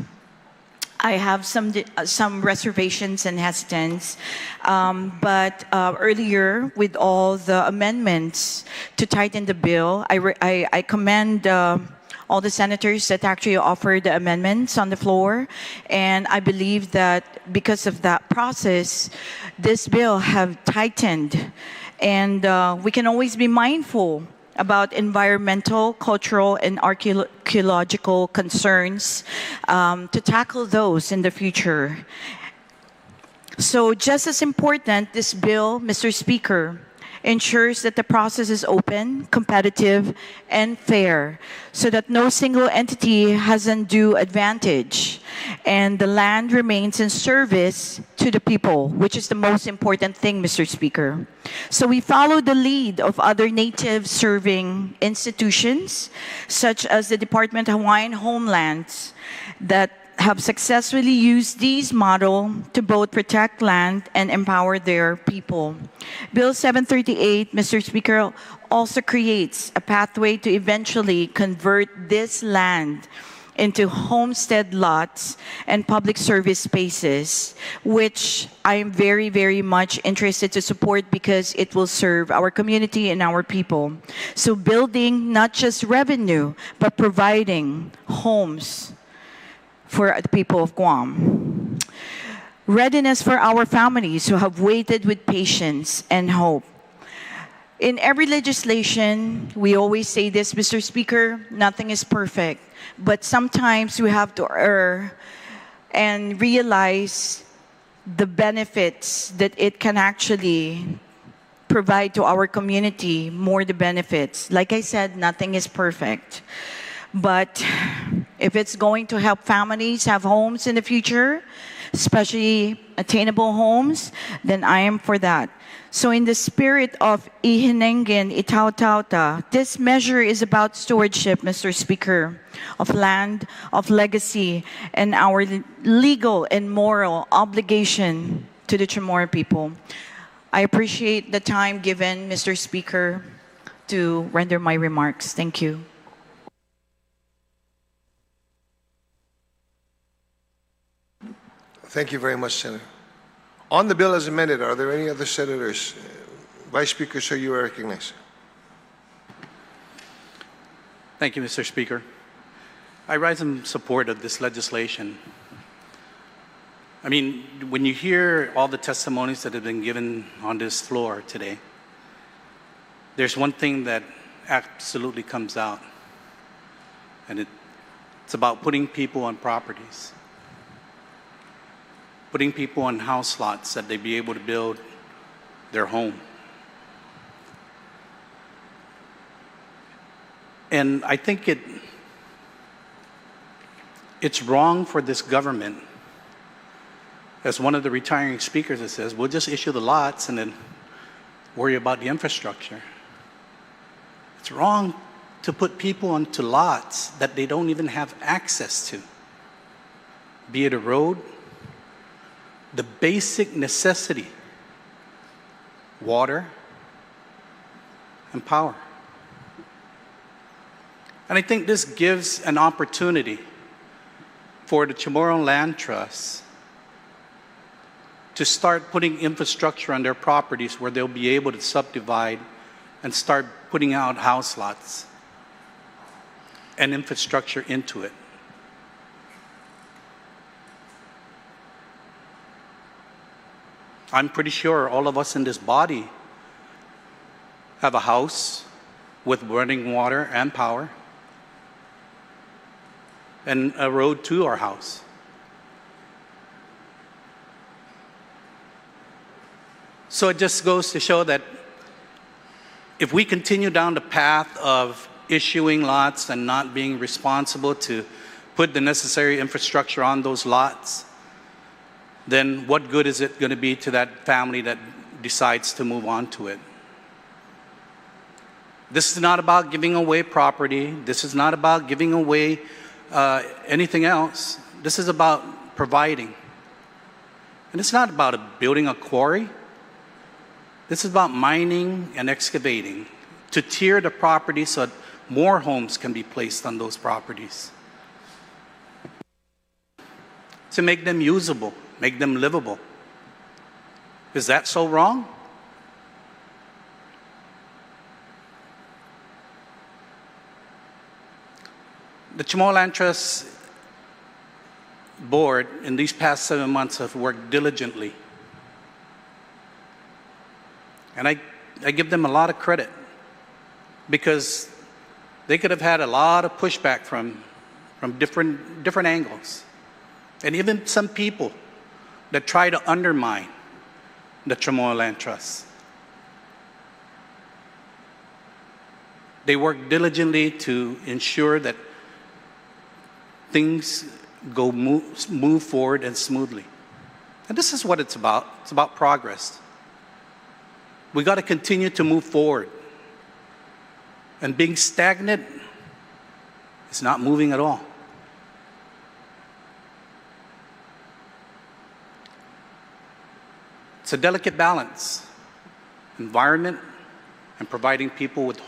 I have some reservations and hesitance, but earlier with all the amendments to tighten the bill, I commend all the senators that actually offered the amendments on the floor, and I believe that because of that process, this bill have tightened, and we can always be mindful about environmental, cultural, and archaeological concerns to tackle those in the future. So just as important, this bill, Mr. Speaker, ensures that the process is open, competitive, and fair so that no single entity has undue advantage and the land remains in service to the people, which is the most important thing, Mr. Speaker. So we follow the lead of other native-serving institutions, such as the Department of Hawaiian Homelands, that have successfully used these model to both protect land and empower their people. Bill 738, Mr. Speaker, also creates a pathway to eventually convert this land into homestead lots and public service spaces, which I am very, very much interested to support because it will serve our community and our people. So building not just revenue, but providing homes for the people of Guam. Readiness for our families who have waited with patience and hope. In every legislation, we always say this, Mr. Speaker, nothing is perfect. But sometimes we have to err and realize the benefits that it can actually provide to our community, more the benefits. Like I said, nothing is perfect. But if it's going to help families have homes in the future, especially attainable homes, then I am for that. So in the spirit of Ihinengen Itautauta, this measure is about stewardship, Mr. Speaker, of land, of legacy, and our legal and moral obligation to the Chamorro people. I appreciate the time given, Mr. Speaker, to render my remarks. Thank you. Thank you very much, Senator. On the bill as amended, are there any other senators? Vice Speaker, sir, you are recognized. Thank you, Mr. Speaker. I rise in support of this legislation. I mean, when you hear all the testimonies that have been given on this floor today, there's one thing that absolutely comes out. And it's about putting people on properties, putting people on house lots that they be able to build their home. And I think it's wrong for this government, as one of the retiring speakers that says, we'll just issue the lots and then worry about the infrastructure. It's wrong to put people onto lots that they don't even have access to, be it a road, the basic necessity, water and power. And I think this gives an opportunity for the Chamorro Land Trust to start putting infrastructure on their properties where they'll be able to subdivide and start putting out house lots and infrastructure into it. I'm pretty sure all of us in this body have a house with running water and power and a road to our house. So it just goes to show that if we continue down the path of issuing lots and not being responsible to put the necessary infrastructure on those lots, then what good is it going to be to that family that decides to move on to it? This is not about giving away property. This is not about giving away anything else. This is about providing. And it's not about building a quarry. This is about mining and excavating to tier the property so that more homes can be placed on those properties. To make them usable, make them livable. Is that so wrong? The Chamorro Land Trust Board in these past 7 months have worked diligently. And I give them a lot of credit because they could have had a lot of pushback from different angles. And even some people that try to undermine the Chamorro Land Trust. They work diligently to ensure that things move forward and smoothly. And this is what it's about. It's about progress. We got to continue to move forward. And being stagnant is not moving at all. It's a delicate balance. Environment and providing people with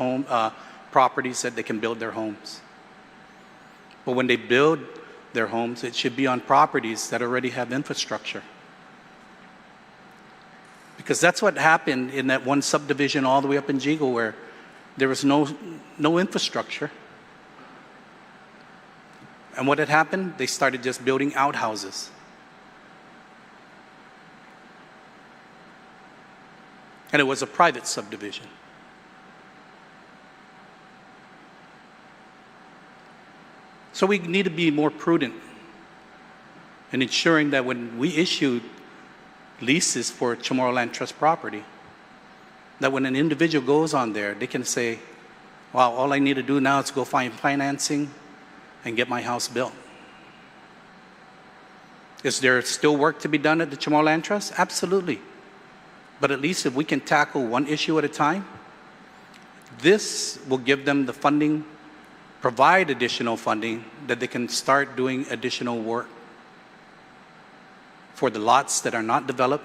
properties that they can build their homes. But when they build their homes, it should be on properties that already have infrastructure. Because that's what happened in that one subdivision all the way up in Jigo where there was no infrastructure. And what had happened? They started just building outhouses. And it was a private subdivision. So we need to be more prudent in ensuring that when we issue leases for Chamorro Land Trust property, that when an individual goes on there, they can say, wow, all I need to do now is go find financing and get my house built. Is there still work to be done at the Chamorro Land Trust? Absolutely. But at least if we can tackle one issue at a time, this will give them the funding, provide additional funding that they can start doing additional work for the lots that are not developed,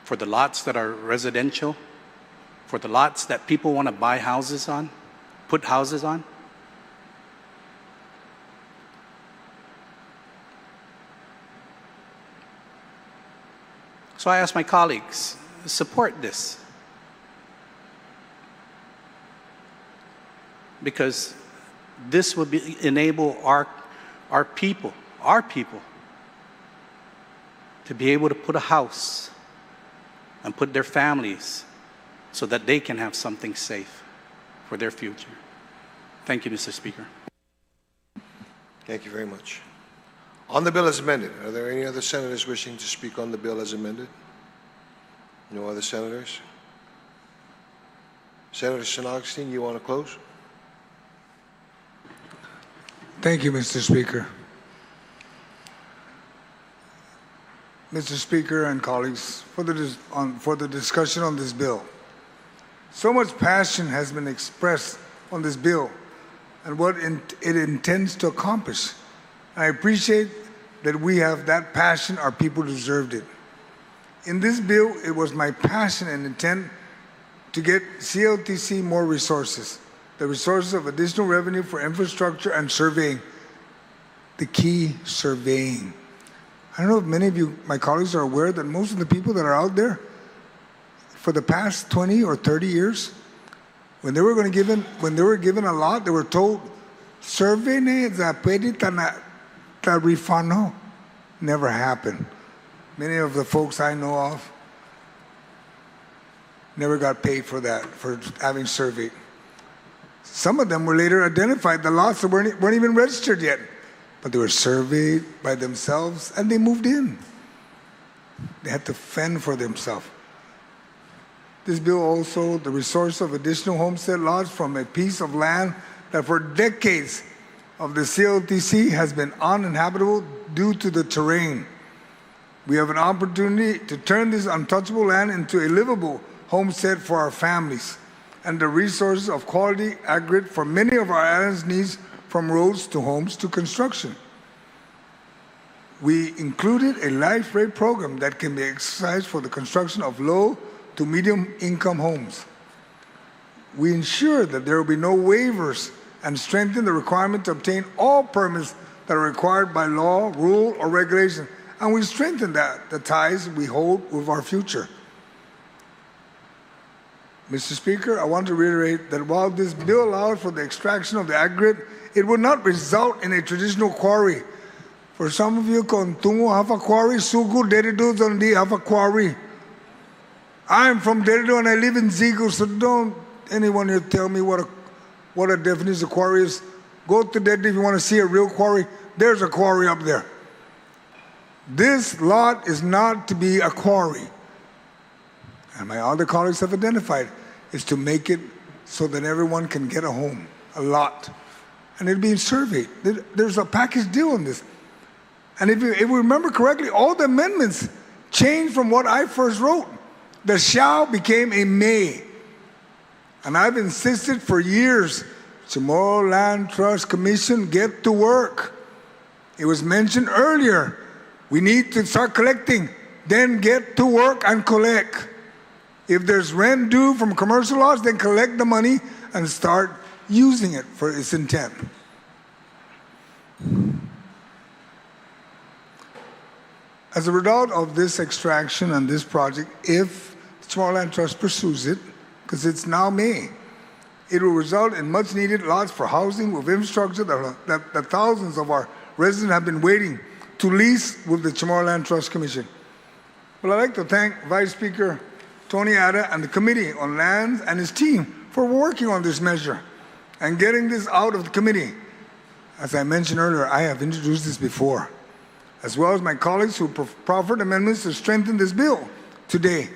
for the lots that are residential, for the lots that people want to buy houses on, put houses on. So I ask my colleagues, support this. Because this will enable our people to be able to put a house and put their families so that they can have something safe for their future. Thank you, Mr. Speaker. Thank you very much. On the bill as amended, are there any other senators wishing to speak on the bill as amended? No other senators? Senator St. Augustine, you want to close? Thank you, Mr. Speaker. Mr. Speaker and colleagues, for the discussion on this bill. So much passion has been expressed on this bill and what it intends to accomplish. I appreciate that we have that passion. Our people deserved it. In this bill, it was my passion and intent to get CLTC more resources, the resources of additional revenue for infrastructure and surveying, the key surveying. I don't know if many of you, my colleagues, are aware that most of the people that are out there for the past 20 or 30 years, when they were given a lot, they were told, survey ne zapedi ta refano. Never happened. Many of the folks I know of never got paid for that, for having surveyed. Some of them were later identified, the lots that weren't even registered yet, but they were surveyed by themselves and they moved in. They had to fend for themselves. This bill also, the resource of additional homestead lots from a piece of land that for decades of the CLTC has been uninhabitable due to the terrain. We have an opportunity to turn this untouchable land into a livable homestead for our families and the resources of quality aggregate for many of our island's needs, from roads to homes to construction. We included a life rate program that can be exercised for the construction of low to medium income homes. We ensure that there will be no waivers and strengthen the requirement to obtain all permits that are required by law, rule, or regulation. And we strengthen the ties we hold with our future. Mr. Speaker, I want to reiterate that while this bill allows for the extraction of the aggregate, it would not result in a traditional quarry. For some of you, Kontungo have a quarry, Sugu, Derido, Zondi have a quarry. I'm from Derido and I live in Zigo, so don't anyone here tell me what a definition of quarry is. Go to Derido if you want to see a real quarry. There's a quarry up there. This lot is not to be a quarry. And my other colleagues have identified, is to make it so that everyone can get a home, a lot. And it'll be surveyed. There's a package deal on this. And if we remember correctly, all the amendments changed from what I first wrote. The shall became a may. And I've insisted for years, Chamorro Land Trust Commission, get to work. It was mentioned earlier. We need to start collecting, then get to work and collect. If there's rent due from commercial lots, then collect the money and start using it for its intent. As a result of this extraction and this project, if the Chamorro Land Trust pursues it, because it's now May, it will result in much needed lots for housing with infrastructure that thousands of our residents have been waiting to lease with the Chamorro Land Trust Commission. Well, I'd like to thank Vice Speaker Tony Ada and the Committee on Lands and his team for working on this measure and getting this out of the committee. As I mentioned earlier, I have introduced this before, as well as my colleagues who proffered amendments to strengthen this bill today.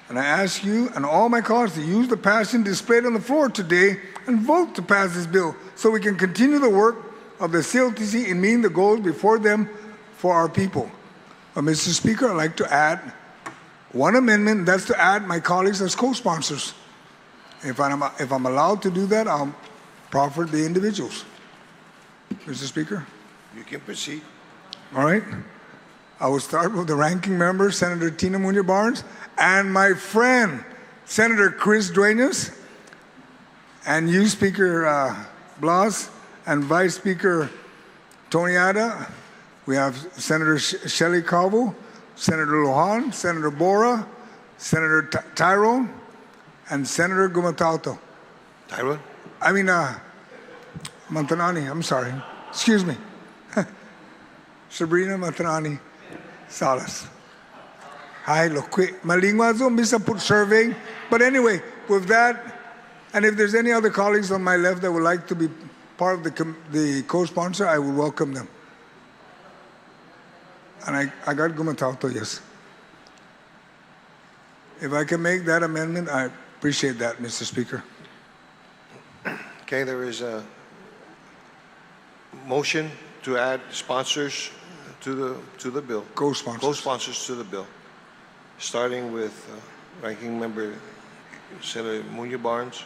And I ask you and all my colleagues to use the passion displayed on the floor today and vote to pass this bill so we can continue the work of the CLTC in meeting the goals before them for our people. Mr. Speaker, I'd like to add one amendment, that's to add my colleagues as co-sponsors. If I'm allowed to do that, I'll proffer the individuals. Mr. Speaker? You can proceed. All right. I will start with the ranking member, Senator Tina Muñoz Barnes, and my friend, Senator Chris Dueñas, and you, Speaker Blas, and Vice Speaker Tony Ada. We have Senator Shelley Calvo, Senator Lohan, Senator Bora, Senator Tyrone, and Senator Gumatauto. Tyrone? I mean, Mantanani, I'm sorry. Excuse me. Sabrina Mantanani Salas. Hi, loque. Malingwazo, Misa put surveying. But anyway, with that, and if there's any other colleagues on my left that would like to be part of the co-sponsor, I would welcome them. And I got Gumatauto, yes. If I can make that amendment, I appreciate that, Mr. Speaker. Okay, there is a motion to add sponsors to the bill. Co-sponsors. Co-sponsors to the bill, starting with Ranking Member Senator Muñoz Barnes,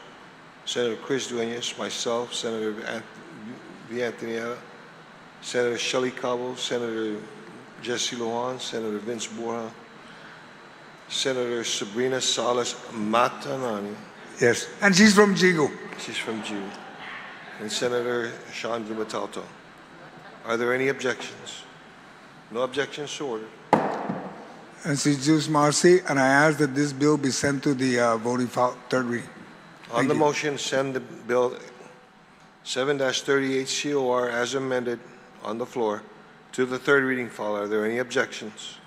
Senator Chris Dueñas, myself, Senator V. Antonietta, Senator Shelley Cabo, Senator Jesse Lujan, Senator Vince Borja, Senator Sabrina Salas Matanani. Yes, and she's from Jigo. She's from Jew. And Senator Sean Gumatauto. Are there any objections? No objections, so ordered. And she's Juice Marcy, and I ask that this bill be sent to the voting file, third reading. On the motion, send the bill 7-38 COR as amended on the floor to the third reading file. Are there any objections?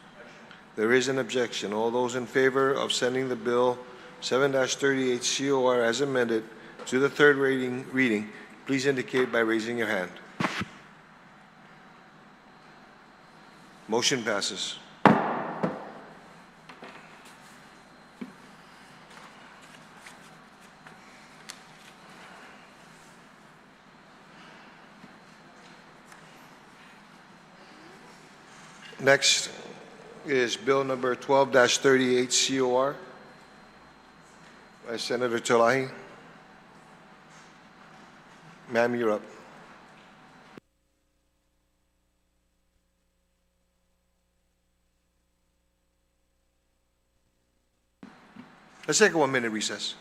There is an objection. All those in favor of sending the bill 7-38 COR as amended to the third reading, please indicate by raising your hand. Motion passes. Next is Bill number 12-38 COR by Senator Telahi. Ma'am, you're up. Let's take a 1-minute recess.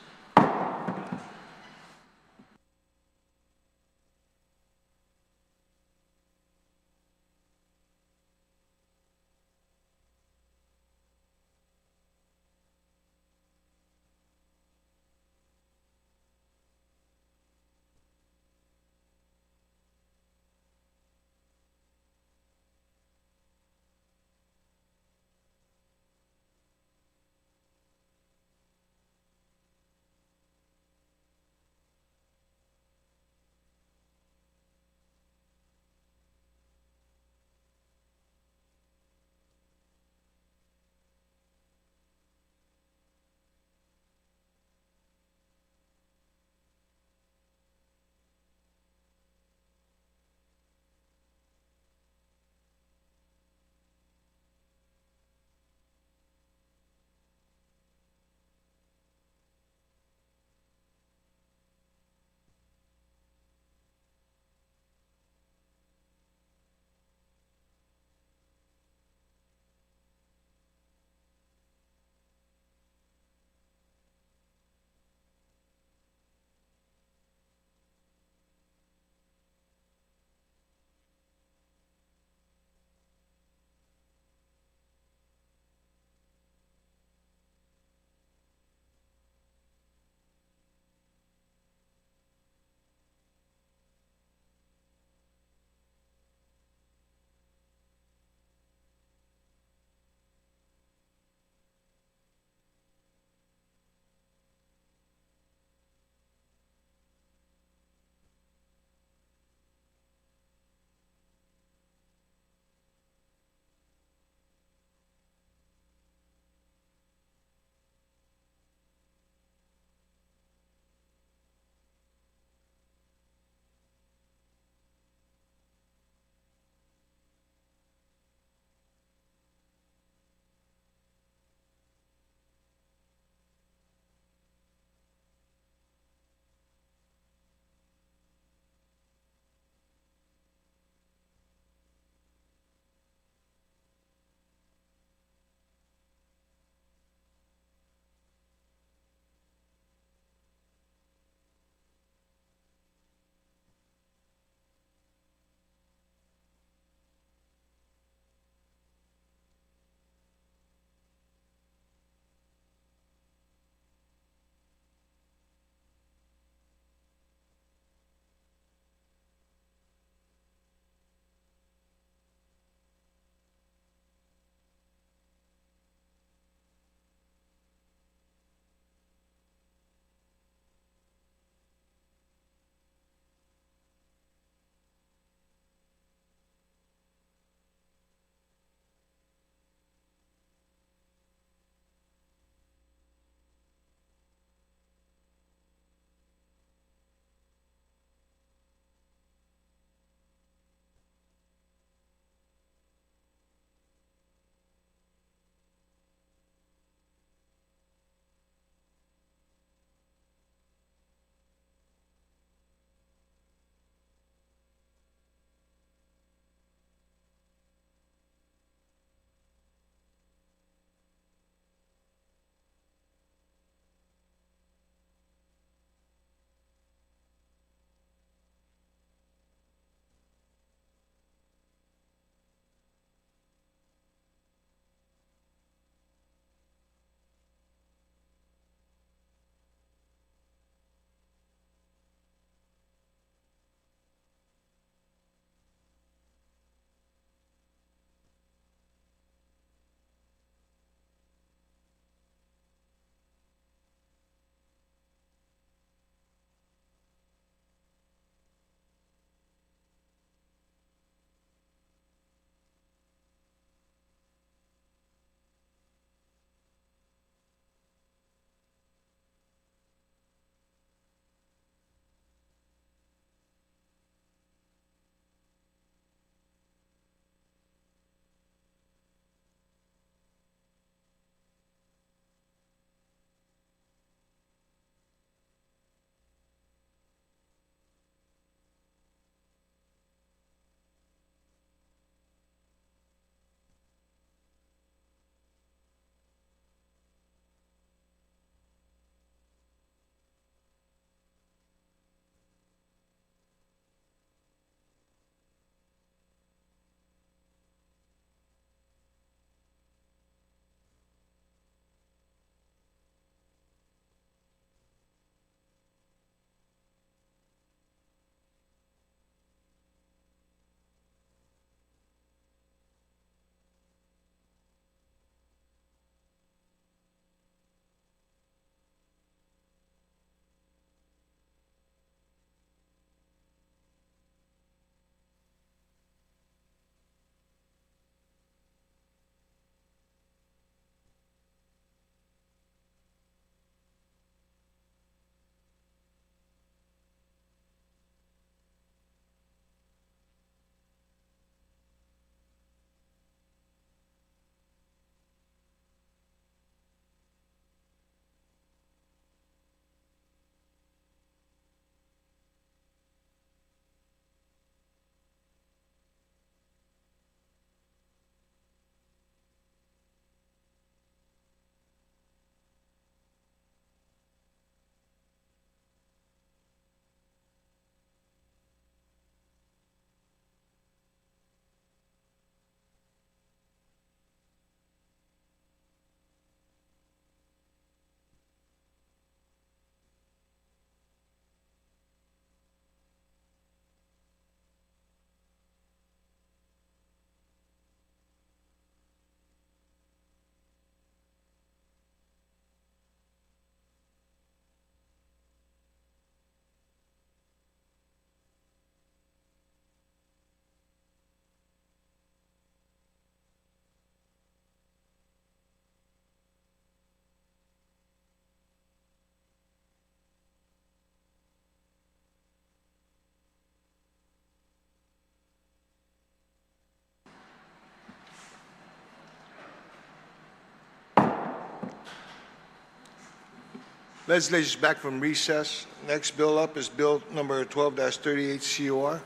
Legislature's back from recess. Next bill up is Bill number 12-38 COR.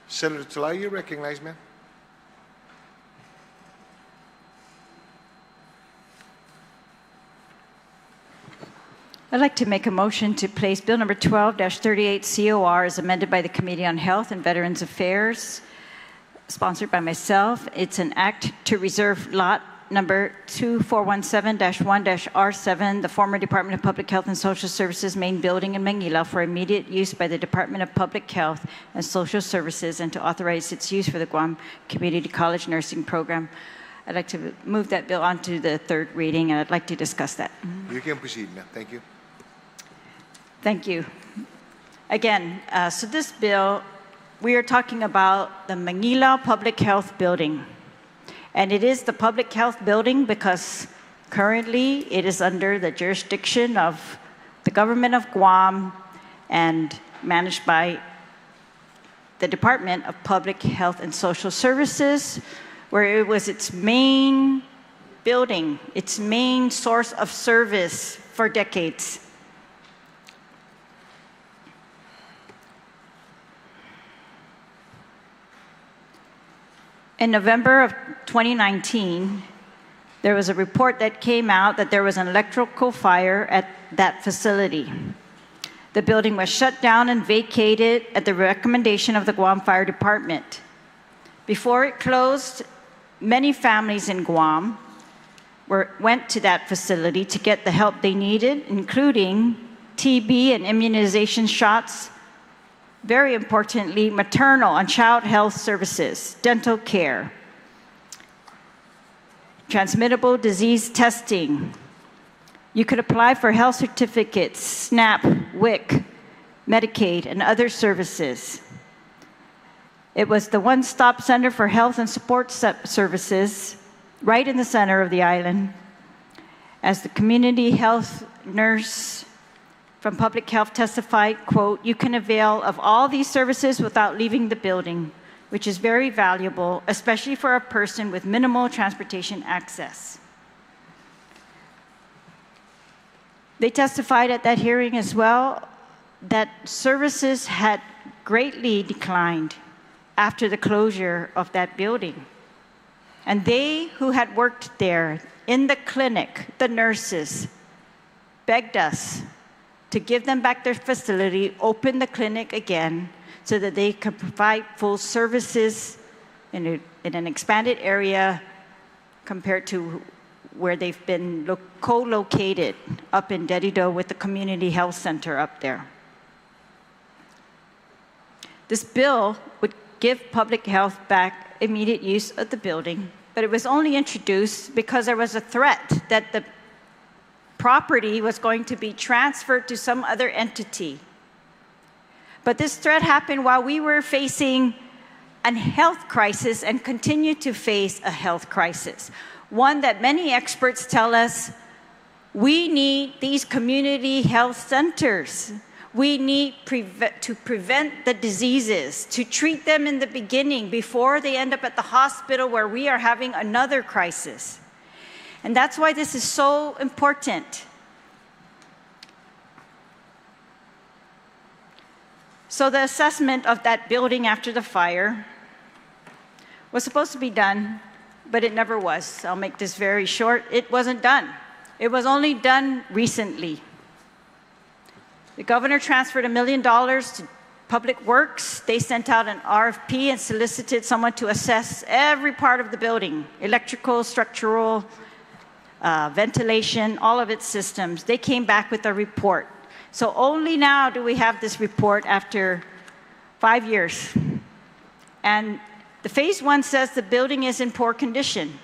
Senator Talai, you recognize, ma'am. I'd like to make a motion to place Bill number 12-38 COR as amended by the Committee on Health and Veterans Affairs, sponsored by myself. It's an act to reserve lot number 2417-1-R7, the former Department of Public Health and Social Services main building in Manila, for immediate use by the Department of Public Health and Social Services, and to authorize its use for the Guam Community College Nursing Program. I'd like to move that bill on to the third reading, and I'd like to discuss that. You can proceed, ma'am. Thank you. Thank you. Again, so this bill, we are talking about the Manila Public Health Building. And it is the public health building because currently it is under the jurisdiction of the government of Guam and managed by the Department of Public Health and Social Services, where it was its main building, its main source of service for decades. In November of 2019, there was a report that came out that there was an electrical fire at that facility. The building was shut down and vacated at the recommendation of the Guam Fire Department. Before it closed, many families in Guam went to that facility to get the help they needed, including TB and immunization shots, very importantly, maternal and child health services, dental care, transmittable disease testing. You could apply for health certificates, SNAP, WIC, Medicaid, and other services. It was the one-stop center for health and support services right in the center of the island. As the community health nurse from Public Health testified, quote, "You can avail of all these services without leaving the building, which is very valuable, especially for a person with minimal transportation access." They testified at that hearing as well that services had greatly declined after the closure of that building. And they who had worked there in the clinic, the nurses, begged us to give them back their facility, open the clinic again, so that they could provide full services in an expanded area compared to where they've been co-located up in Dedido with the community health center up there. This bill would give public health back immediate use of the building, but it was only introduced because there was a threat that the property was going to be transferred to some other entity. But this threat happened while we were facing a health crisis and continue to face a health crisis. One that many experts tell us we need these community health centers. We need to prevent the diseases, to treat them in the beginning before they end up at the hospital where we are having another crisis. And that's why this is so important. So the assessment of that building after the fire was supposed to be done, but it never was. I'll make this very short. It wasn't done. It was only done recently. The governor transferred $1 million to Public Works. They sent out an RFP and solicited someone to assess every part of the building, electrical, structural, ventilation, all of its systems. They came back with a report. So only now do we have this report after 5 years. And the phase 1 says the building is in poor condition.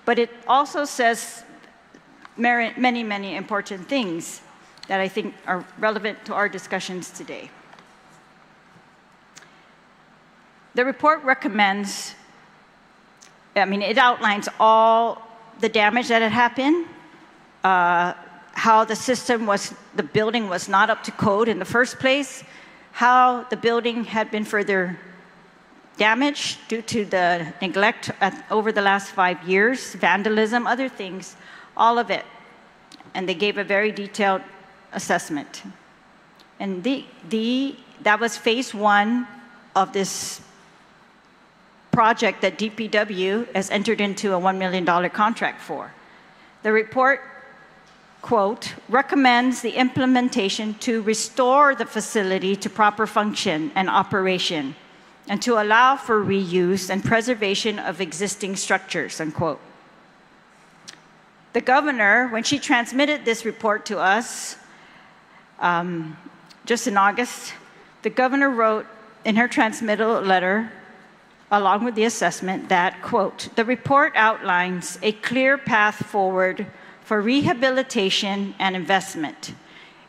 But it also says many, many important things that I think are relevant to our discussions today. The report recommends, it outlines all the damage that had happened, how the building was not up to code in the first place, how the building had been further damaged due to the neglect over the last 5 years, vandalism, other things, all of it. And they gave a very detailed assessment. And that was phase one of this project that DPW has entered into a $1 million contract for. The report, quote, recommends the implementation to restore the facility to proper function and operation and to allow for reuse and preservation of existing structures, unquote. The governor, when she transmitted this report to us just in August, the governor wrote in her transmittal letter, along with the assessment, that, quote, the report outlines a clear path forward for rehabilitation and investment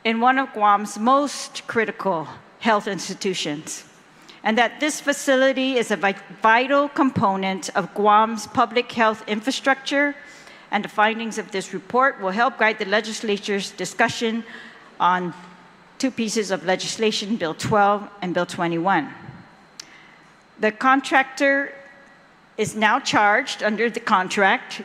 in one of Guam's most critical health institutions, and that this facility is a vital component of Guam's public health infrastructure, and the findings of this report will help guide the legislature's discussion on two pieces of legislation, Bill 12 and Bill 21. The contractor is now charged under the contract,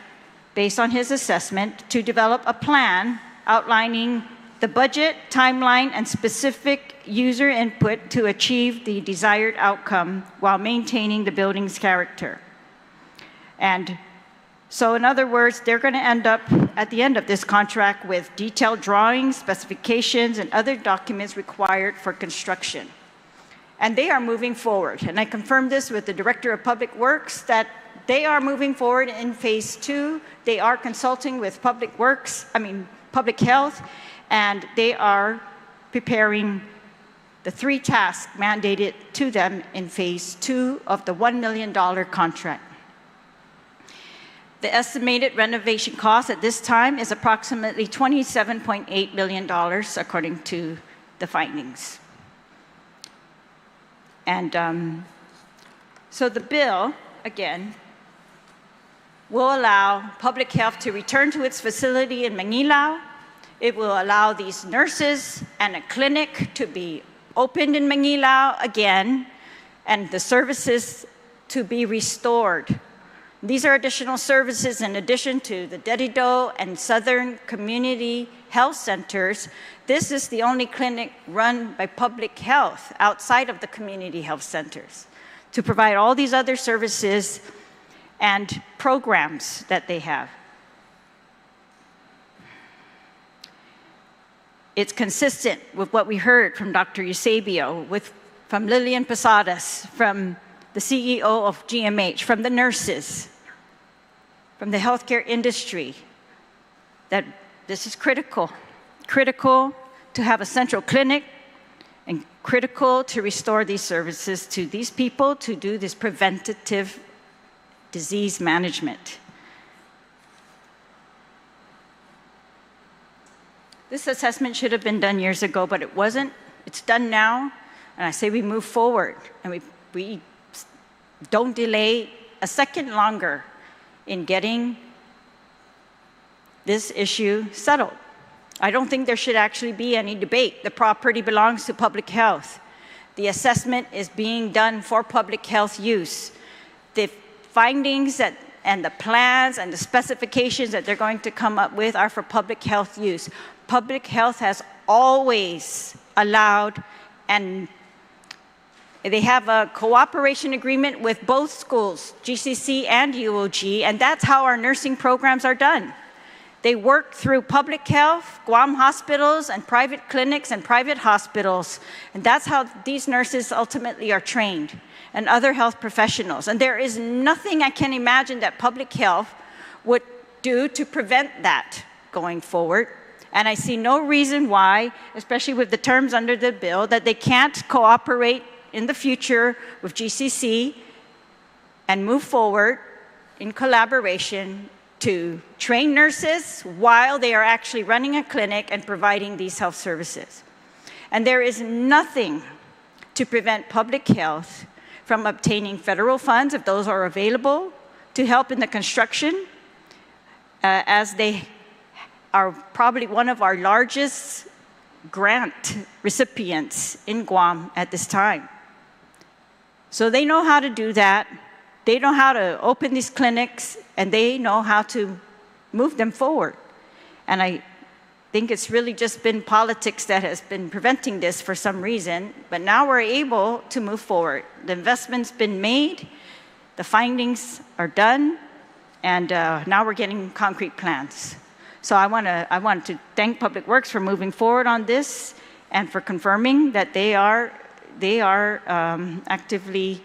based on his assessment, to develop a plan outlining the budget, timeline, and specific user input to achieve the desired outcome while maintaining the building's character. And so, in other words, they're going to end up at the end of this contract with detailed drawings, specifications, and other documents required for construction. And they are moving forward. And I confirmed this with the Director of Public Works that they are moving forward in phase two. They are consulting with Public Health, and they are preparing the 3 tasks mandated to them in phase two of the $1 million contract. The estimated renovation cost at this time is approximately $27.8 million, according to the findings. And so the bill, again, will allow public health to return to its facility in Manilao. It will allow these nurses and a clinic to be opened in Manilao again, and the services to be restored. These are additional services in addition to the Dedido and Southern Community Health Centers. This is the only clinic run by public health outside of the community health centers to provide all these other services and programs that they have. It's consistent with what we heard from Dr. Eusebio, from Lillian Posadas, from the CEO of GMH, from the nurses, from the healthcare industry, that this is critical to have a central clinic and critical to restore these services to these people to do this preventative disease management. This assessment should have been done years ago, but it wasn't. It's done now, and I say we move forward, and we don't delay a second longer in getting this issue settled. I don't think there should actually be any debate. The property belongs to public health. The assessment is being done for public health use. The findings and the plans and the specifications that they're going to come up with are for public health use. Public health has always allowed, and they have a cooperation agreement with both schools, GCC and UOG, and that's how our nursing programs are done. They work through public health, Guam hospitals, and private clinics and private hospitals, and that's how these nurses ultimately are trained, and other health professionals. And there is nothing I can imagine that public health would do to prevent that going forward. And I see no reason why, especially with the terms under the bill, that they can't cooperate in the future with GCC and move forward in collaboration to train nurses while they are actually running a clinic and providing these health services. And there is nothing to prevent public health from obtaining federal funds, if those are available, to help in the construction, as they are probably one of our largest grant recipients in Guam at this time. So they know how to do that. They know how to open these clinics, and they know how to move them forward. And think it's really just been politics that has been preventing this for some reason, but now we're able to move forward. The investment's been made, the findings are done, and now we're getting concrete plans. So I want to thank Public Works for moving forward on this and for confirming that they are actively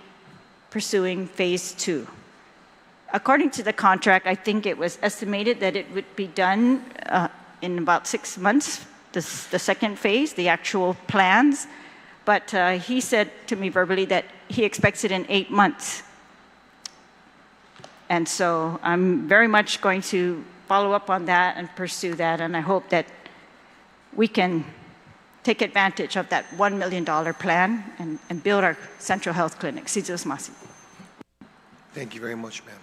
pursuing phase 2. According to the contract, I think it was estimated that it would be done in about 6 months, the second phase, the actual plans. But he said to me verbally that he expects it in 8 months. And so I'm very much going to follow up on that and pursue that, and I hope that we can take advantage of that $1 million plan and build our central health clinic. Thank you very much, ma'am.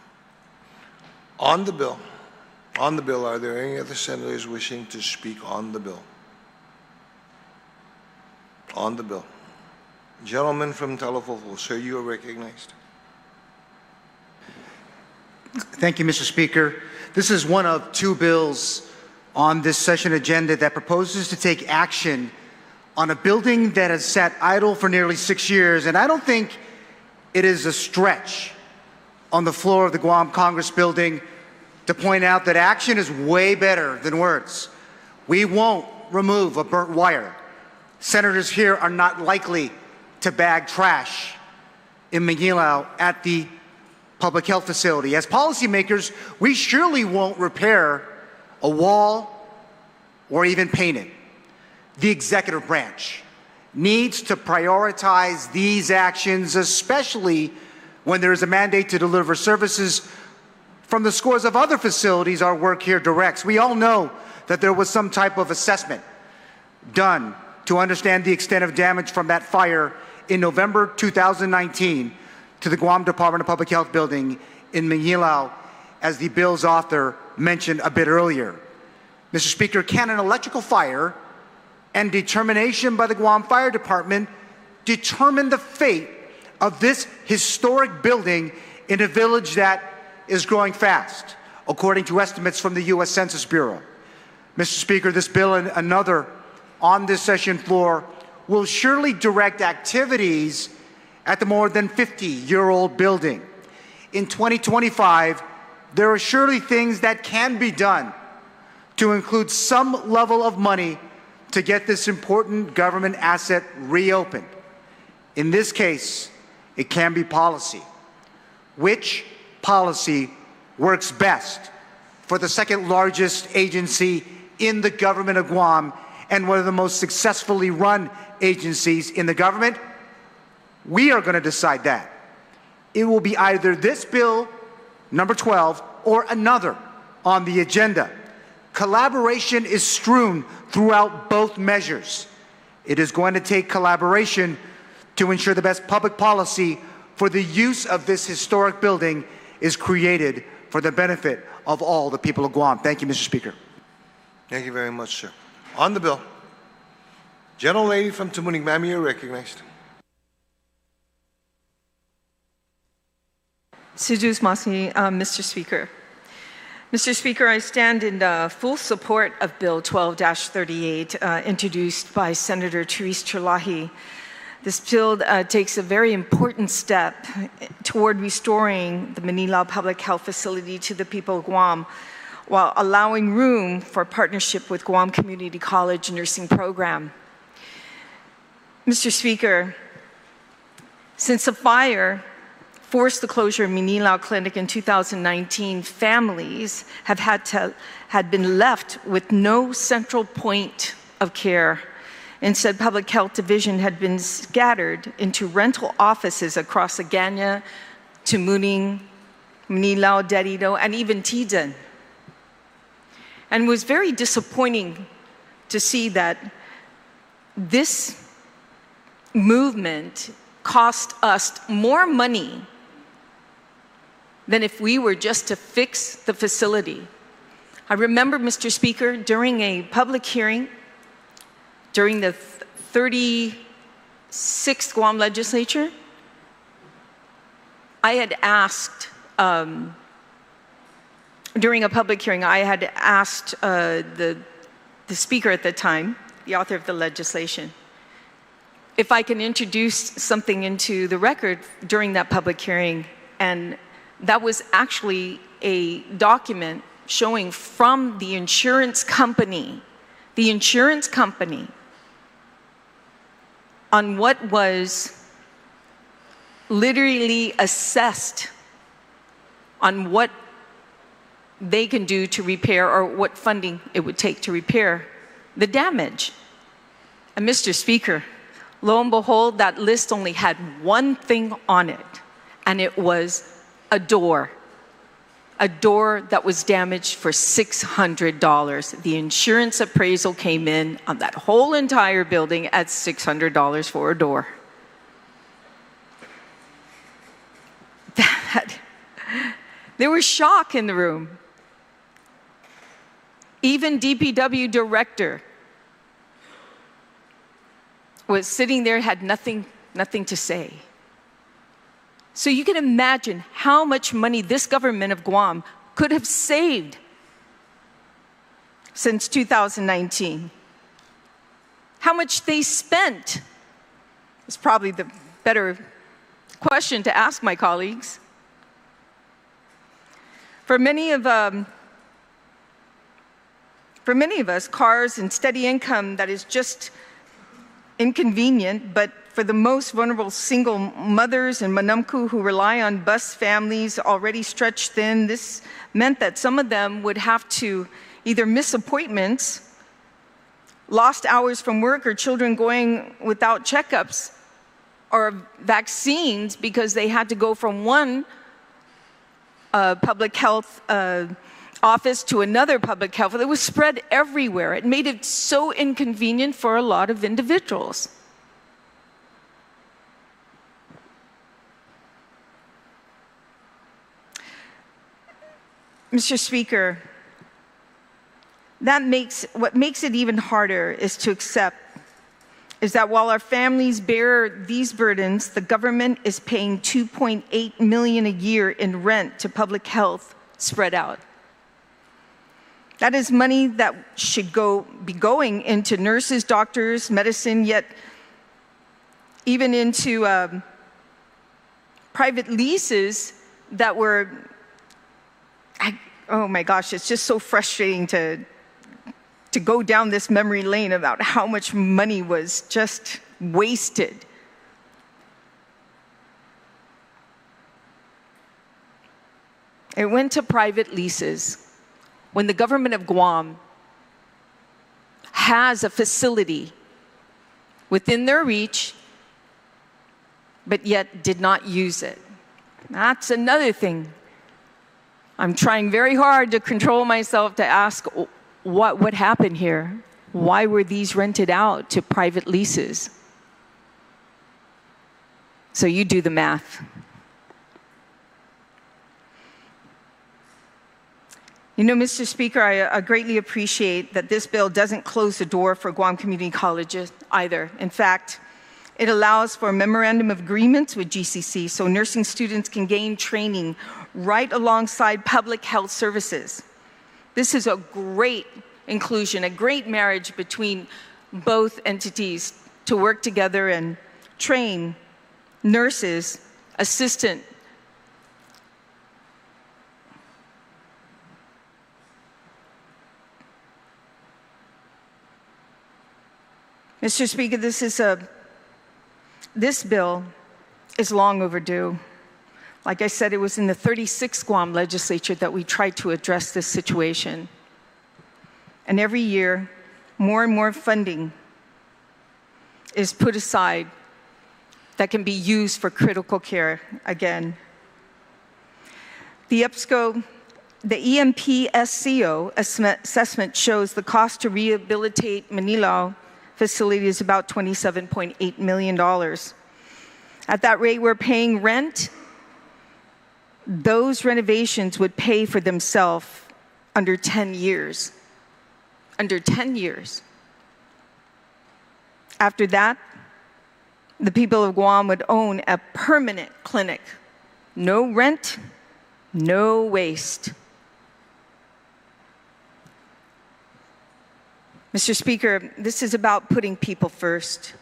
On the bill, are there any other senators wishing to speak on the bill? On the bill. Gentleman from Telefoco, sir, you are recognized. Thank you, Mr. Speaker. This is one of 2 bills on this session agenda that proposes to take action on a building that has sat idle for nearly 6 years, and I don't think it is a stretch on the floor of the Guam Congress building to point out that action is way better than words. We won't remove a burnt wire. Senators here are not likely to bag trash in Manilao at the public health facility. As policymakers, we surely won't repair a wall or even paint it. The executive branch needs to prioritize these actions, especially when there is a mandate to deliver services from the scores of other facilities our work here directs. We all know that there was some type of assessment done to understand the extent of damage from that fire in November 2019 to the Guam Department of Public Health building in Manilao, as the bill's author mentioned a bit earlier. Mr. Speaker, can an electrical fire and determination by the Guam Fire Department determine the fate of this historic building in a village that is growing fast, according to estimates from the U.S. Census Bureau? Mr. Speaker, this bill and another on this session floor will surely direct activities at the more than 50-year-old building. In 2025, there are surely things that can be done to include some level of money to get this important government asset reopened. In this case, it can be policy. Which policy works best for the second largest agency in the government of Guam and one of the most successfully run agencies in the government? We are going to decide that. It will be either this bill, number 12, or another on the agenda. Collaboration is strewn throughout both measures. It is going to take collaboration to ensure the best public policy for the use of this historic building is created for the benefit of all the people of Guam. Thank you, Mr. Speaker. Thank you very much, sir. On the bill, gentlelady from Tumuning, ma'am, you are recognized. Mr. Speaker. Mr. Speaker, I stand in full support of Bill 12-38, introduced by Senator Therese Chalahi. This bill takes a very important step toward restoring the Manilao Public Health Facility to the people of Guam, while allowing room for partnership with Guam Community College Nursing Program. Mr. Speaker, since the fire forced the closure of Manilao Clinic in 2019, families had been left with no central point of care. Instead, Public Health Division had been scattered into rental offices across Agana, Tumuning, Manilao, Derito, and even Tijan. And it was very disappointing to see that this movement cost us more money than if we were just to fix the facility. I remember, Mr. Speaker, during a public hearing, during the 36th Guam Legislature, I had asked, during a public hearing, I had asked the the speaker at the time, the author of the legislation, if I can introduce something into the record during that public hearing. And that was actually a document showing from the insurance company on what was literally assessed on what they can do to repair, or what funding it would take to repair the damage. And Mr. Speaker, lo and behold, that list only had one thing on it, and it was a door that was damaged for $600. The insurance appraisal came in on that whole entire building at $600 for a door. There was shock in the room. Even DPW director was sitting there, had nothing to say. So you can imagine how much money this government of Guam could have saved since 2019. How much they spent is probably the better question to ask my colleagues. For many of us, cars and steady income, that is just inconvenient, but for the most vulnerable single mothers and manamku who rely on bus families already stretched thin, this meant that some of them would have to either miss appointments, lost hours from work, or children going without checkups or vaccines because they had to go from one public health office to another public health. It was spread everywhere. It made it so inconvenient for a lot of individuals. Mr. Speaker, what makes it even harder is to accept is that while our families bear these burdens, the government is paying $2.8 million a year in rent to public health spread out. That is money that should be going into nurses, doctors, medicine, yet even into private leases that were, oh my gosh, it's just so frustrating to go down this memory lane about how much money was just wasted. It went to private leases when the government of Guam has a facility within their reach, but yet did not use it. That's another thing. I'm trying very hard to control myself to ask, what happened here? Why were these rented out to private leases? So you do the math. You know, Mr. Speaker, I greatly appreciate that this bill doesn't close the door for Guam Community Colleges either. In fact, it allows for a memorandum of agreements with GCC so nursing students can gain training right alongside public health services. This is a great inclusion, a great marriage between both entities to work together and train nurses, assistant, Mr. Speaker, this bill is long overdue. Like I said, it was in the 36th Guam Legislature that we tried to address this situation. And every year, more and more funding is put aside that can be used for critical care again. The EMPSCO assessment shows the cost to rehabilitate Manilao facility is about $27.8 million. At that rate, we're paying rent. Those renovations would pay for themselves under 10 years. Under 10 years. After that, the people of Guam would own a permanent clinic. No rent, no waste. Mr. Speaker, this is about putting people first,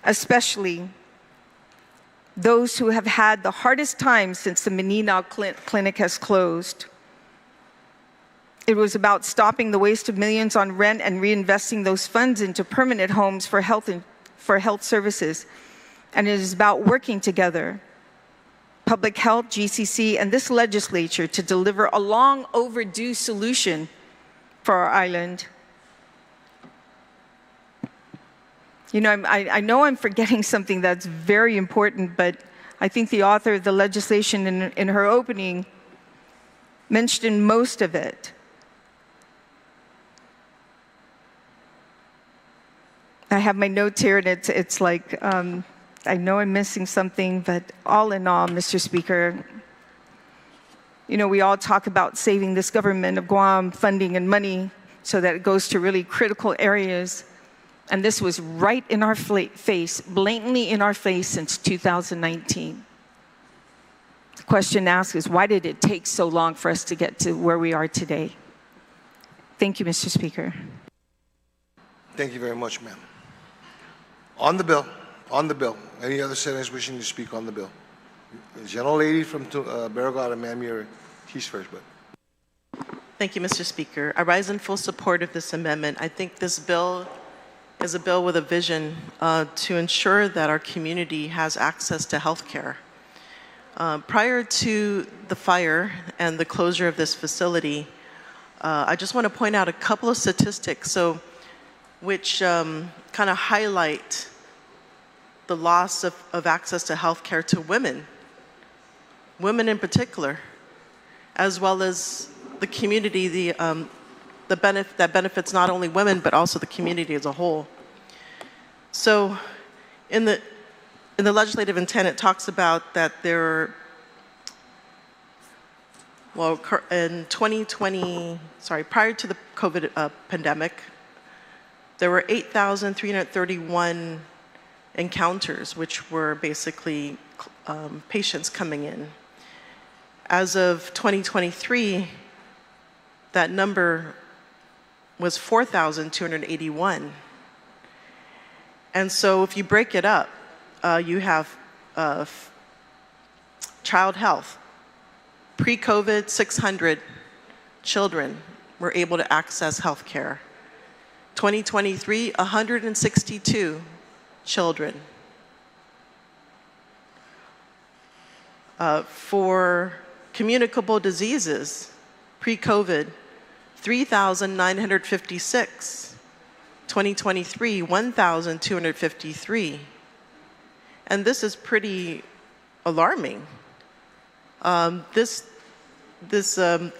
especially those who have had the hardest time since the Maninaw Clinic has closed. It was about stopping the waste of millions on rent and reinvesting those funds into permanent homes for health services. And it is about working together, public health, GCC, and this legislature to deliver a long overdue solution for our island. You know, I know I'm forgetting something that's very important, but I think the author of the legislation in her opening mentioned most of it. I have my notes here, and it's like, I know I'm missing something, but all in all, Mr. Speaker, you know, we all talk about saving this government of Guam funding and money so that it goes to really critical areas. And this was right in our face, blatantly in our face since 2019. The question asked is, why did it take so long for us to get to where we are today? Thank you, Mr. Speaker. Thank you very much, ma'am. On the bill, any other senators wishing to speak on the bill? The gentlelady from Barragata, ma'am, she's first, but. Thank you, Mr. Speaker. I rise in full support of this amendment. I think this bill is a bill with a vision to ensure that our community has access to health care. Prior to the fire and the closure of this facility, I just want to point out a couple of statistics which kind of highlight the loss of access to health care to women in particular, as well as the community, that benefits not only women, but also the community as a whole. So in the legislative intent, it talks about that there are, in 2020, prior to the COVID pandemic, there were 8,331 encounters, which were basically patients coming in. As of 2023, that number was 4,281. And so if you break it up, you have child health. Pre-COVID, 600 children were able to access health care. 2023, 162 children. For communicable diseases, pre-COVID, 3,956. 2023, 1,253. And this is pretty alarming. This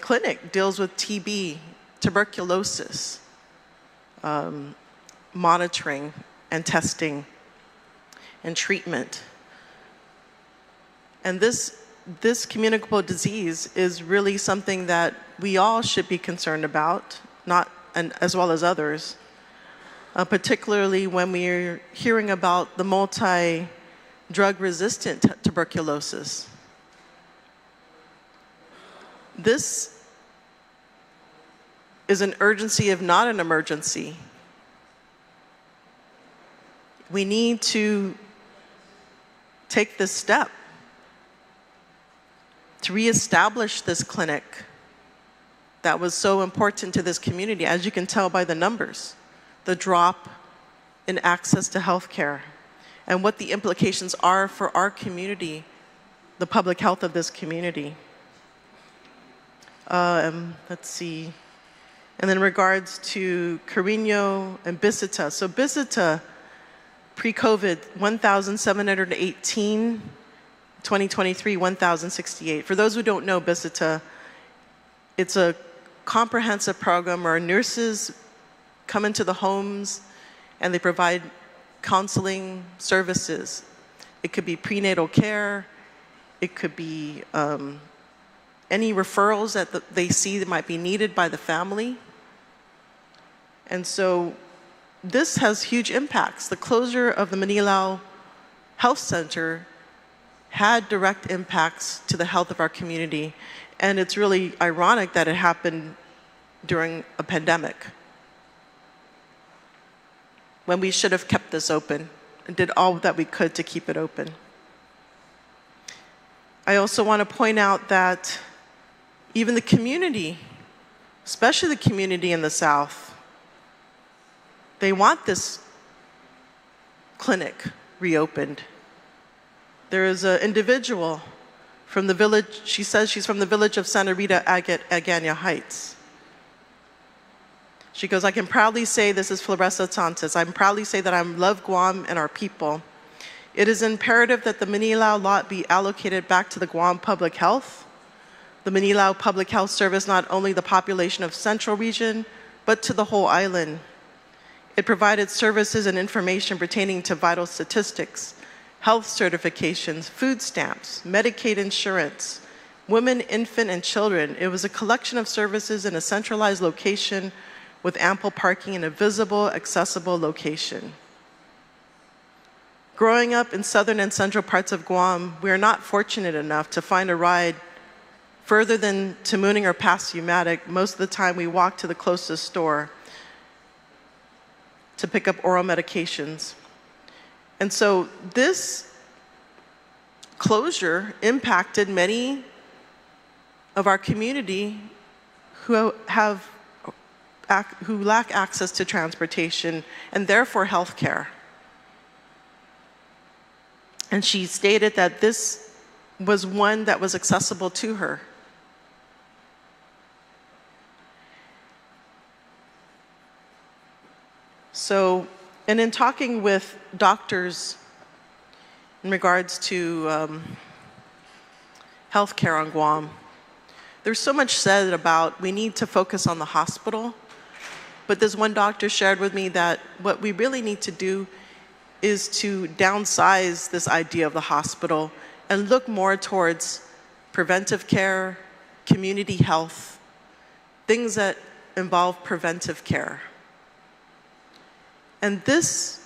clinic deals with TB, tuberculosis, monitoring and testing and treatment. And this communicable disease is really something that we all should be concerned about, as well as others, particularly when we're hearing about the multi-drug resistant tuberculosis. This is an urgency, if not an emergency. We need to take this step to reestablish this clinic that was so important to this community, as you can tell by the numbers, the drop in access to health care, and what the implications are for our community, the public health of this community. Let's see. And then in regards to Carino and Bisita. So Bisita, pre-COVID, 1,718. 2023, 1,068. For those who don't know Bisita, it's a comprehensive program where nurses come into the homes and they provide counseling services. It could be prenatal care. It could be any referrals that they see that might be needed by the family. And so this has huge impacts. The closure of the Manilao Health Center had direct impacts to the health of our community. And it's really ironic that it happened during a pandemic. when we should have kept this open and did all that we could to keep it open. I also want to point out that even the community, especially the community in the South, they want this clinic reopened. There is an individual from the village, she says she's from the village of Santa Rita, Agana Heights. She goes, I can proudly say, this is Floresta Santos, I can proudly say that I love Guam and our people. It is imperative that the Manilao lot be allocated back to the Guam Public Health. The Manilao Public Health service not only the population of Central Region, but to the whole island. It provided services and information pertaining to vital statistics, health certifications, food stamps, Medicaid insurance, women, infant, and children. It was a collection of services in a centralized location with ample parking in a visible, accessible location. Growing up in southern and central parts of Guam, we are not fortunate enough to find a ride further than to Mooning or past Umatic. Most of the time we walk to the closest store to pick up oral medications. And so this closure impacted many of our community who lack access to transportation and therefore health care. And she stated that this was one that was accessible to her. So, and in talking with doctors in regards to healthcare on Guam, there's so much said about we need to focus on the hospital, but this one doctor shared with me that what we really need to do is to downsize this idea of the hospital and look more towards preventive care, community health, things that involve preventive care. And this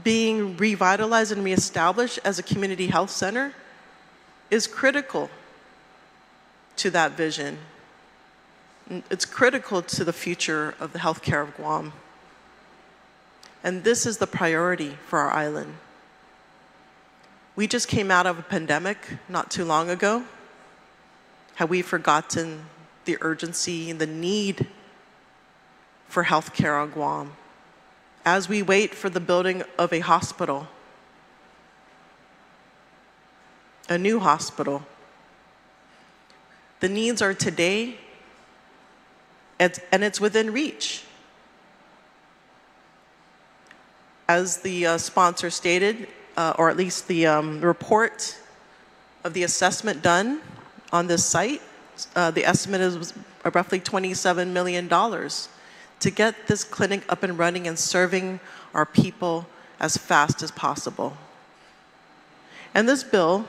being revitalized and reestablished as a community health center is critical to that vision. It's critical to the future of the healthcare of Guam. And this is the priority for our island. We just came out of a pandemic not too long ago. Have we forgotten the urgency and the need for healthcare on Guam? As we wait for the building of a hospital, a new hospital, the needs are today, and it's within reach. As the sponsor stated, or at least the report of the assessment done on this site, the estimate is roughly $27 million to get this clinic up and running and serving our people as fast as possible. And this bill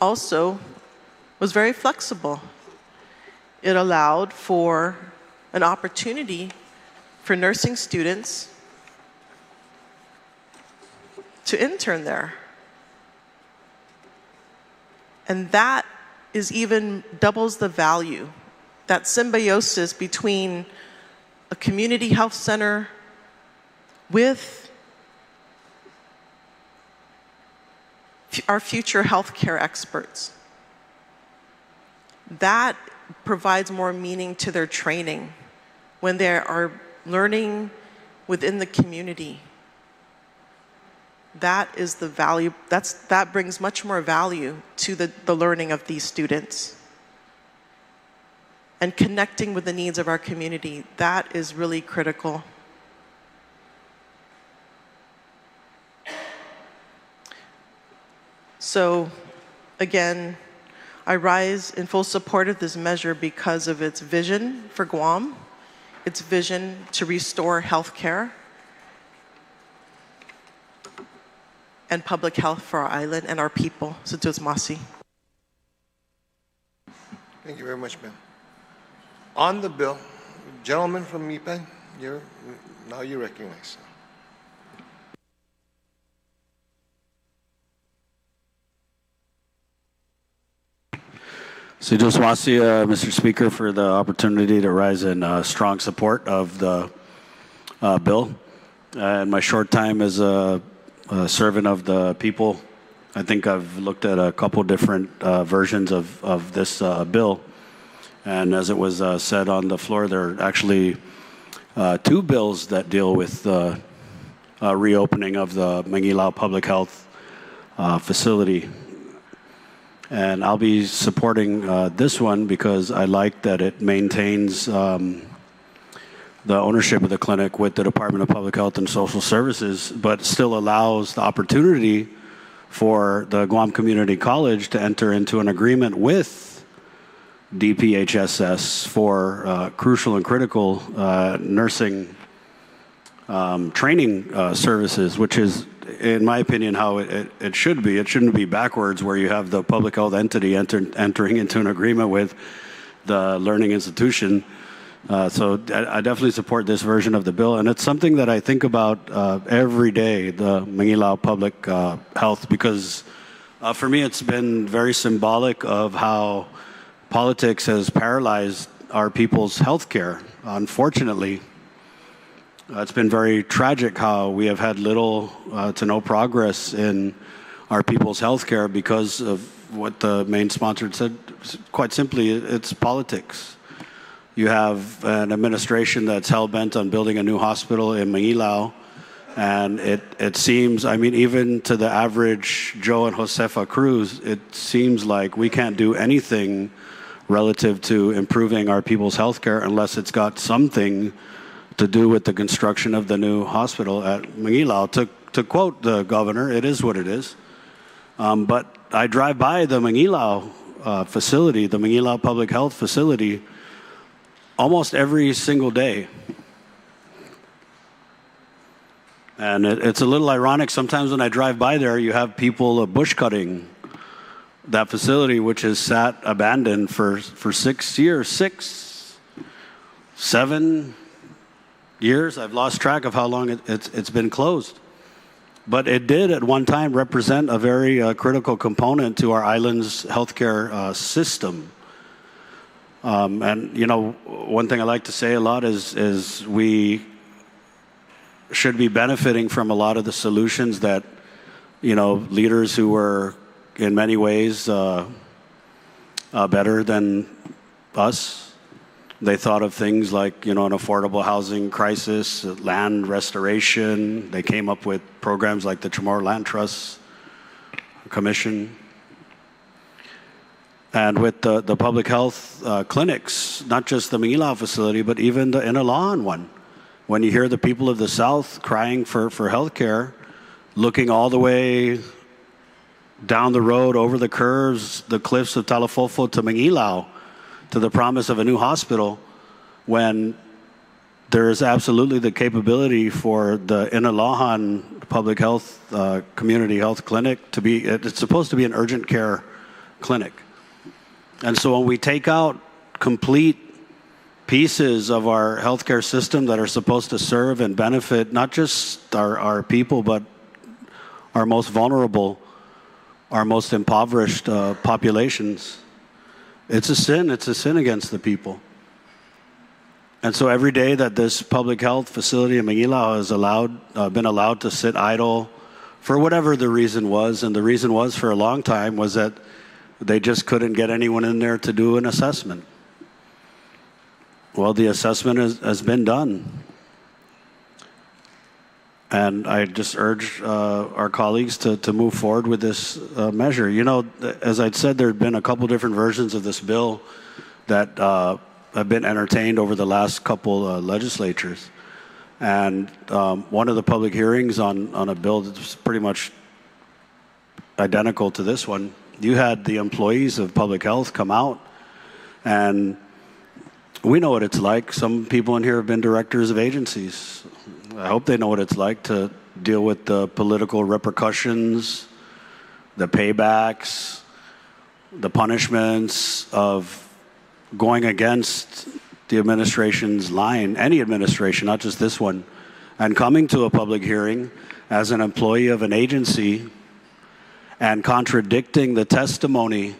also was very flexible. It allowed for an opportunity for nursing students to intern there. And that is even doubles the value, that symbiosis between a community health center with our future healthcare experts. That provides more meaning to their training when they are learning within the community. That is the value, that brings much more value to the learning of these students. And connecting with the needs of our community, that is really critical. So, again, I rise in full support of this measure because of its vision for Guam, its vision to restore health care and public health for our island and our people. Sutus Masi. Thank you very much, ma'am. On the bill, gentleman from Mipan, now you're recognized. Sutus Masi, Mr. Speaker, for the opportunity to rise in strong support of the bill. In my short time as a servant of the people, I think I've looked at a couple different versions of this bill. And as it was said on the floor, there are actually two bills that deal with the reopening of the Mangilao Public Health facility. And I'll be supporting this one because I like that it maintains the ownership of the clinic with the Department of Public Health and Social Services, but still allows the opportunity for the Guam Community College to enter into an agreement with DPHSS for crucial and critical nursing training services, which is, in my opinion, how it should be. It shouldn't be backwards, where you have the public health entity entering into an agreement with the learning institution. So I definitely support this version of the bill, and it's something that I think about every day, the Mangilao Public Health, because for me it's been very symbolic of how politics has paralyzed our people's health care. Unfortunately, it's been very tragic how we have had little to no progress in our people's health care because of what the main sponsor said. Quite simply, it's politics. You have an administration that's hell-bent on building a new hospital in Mangilao, and it seems, I mean, even to the average Joe and Josefa Cruz, it seems like we can't do anything relative to improving our people's health care unless it's got something to do with the construction of the new hospital at Mangilao. To quote the governor, it is what it is. But I drive by the Mangilao facility, the Mangilao Public Health facility, almost every single day. And it's a little ironic. Sometimes when I drive by there, you have people bush cutting that facility, which has sat abandoned for 6 years, 7 years. I've lost track of how long it's been closed. But it did at one time represent a very critical component to our island's healthcare system. And, you know, one thing I like to say a lot is we should be benefiting from a lot of the solutions that, you know, leaders who were in many ways better than us. They thought of things like, you know, an affordable housing crisis, land restoration. They came up with programs like the Chamorro Land Trust Commission. And with the public health clinics, not just the Mangilao facility, but even the Inalahan one. When you hear the people of the South crying for health care, looking all the way down the road, over the curves, the cliffs of Talafofo to Mangilao, to the promise of a new hospital, when there is absolutely the capability for the Inalahan Public Health Community Health Clinic to be, it's supposed to be an urgent care clinic. And so when we take out complete pieces of our healthcare system that are supposed to serve and benefit not just our people, but our most vulnerable, our most impoverished populations, it's a sin. It's a sin against the people. And so every day that this public health facility in Mangilao has been allowed to sit idle for whatever the reason was, and the reason was for a long time was that they just couldn't get anyone in there to do an assessment. Well, the assessment has been done. And I just urge our colleagues to move forward with this measure. You know, as I'd said, there have been a couple different versions of this bill that have been entertained over the last couple legislatures. And one of the public hearings on a bill that's pretty much identical to this one, you had the employees of public health come out, and we know what it's like. Some people in here have been directors of agencies. I hope they know what it's like to deal with the political repercussions, the paybacks, the punishments of going against the administration's line, any administration, not just this one, and coming to a public hearing as an employee of an agency and contradicting the testimony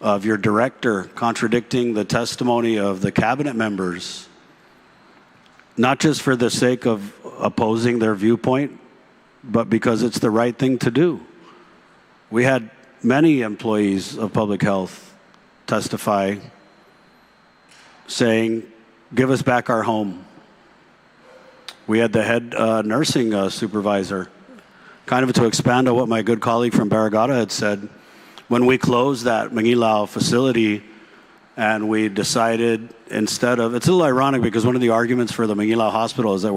of your director, contradicting the testimony of the cabinet members, not just for the sake of opposing their viewpoint, but because it's the right thing to do. We had many employees of public health testify saying, give us back our home. We had the head nursing supervisor, kind of to expand on what my good colleague from Barrigada had said, when we closed that Mangilao facility and we decided instead of, it's a little ironic because one of the arguments for the Mangilao Hospital is that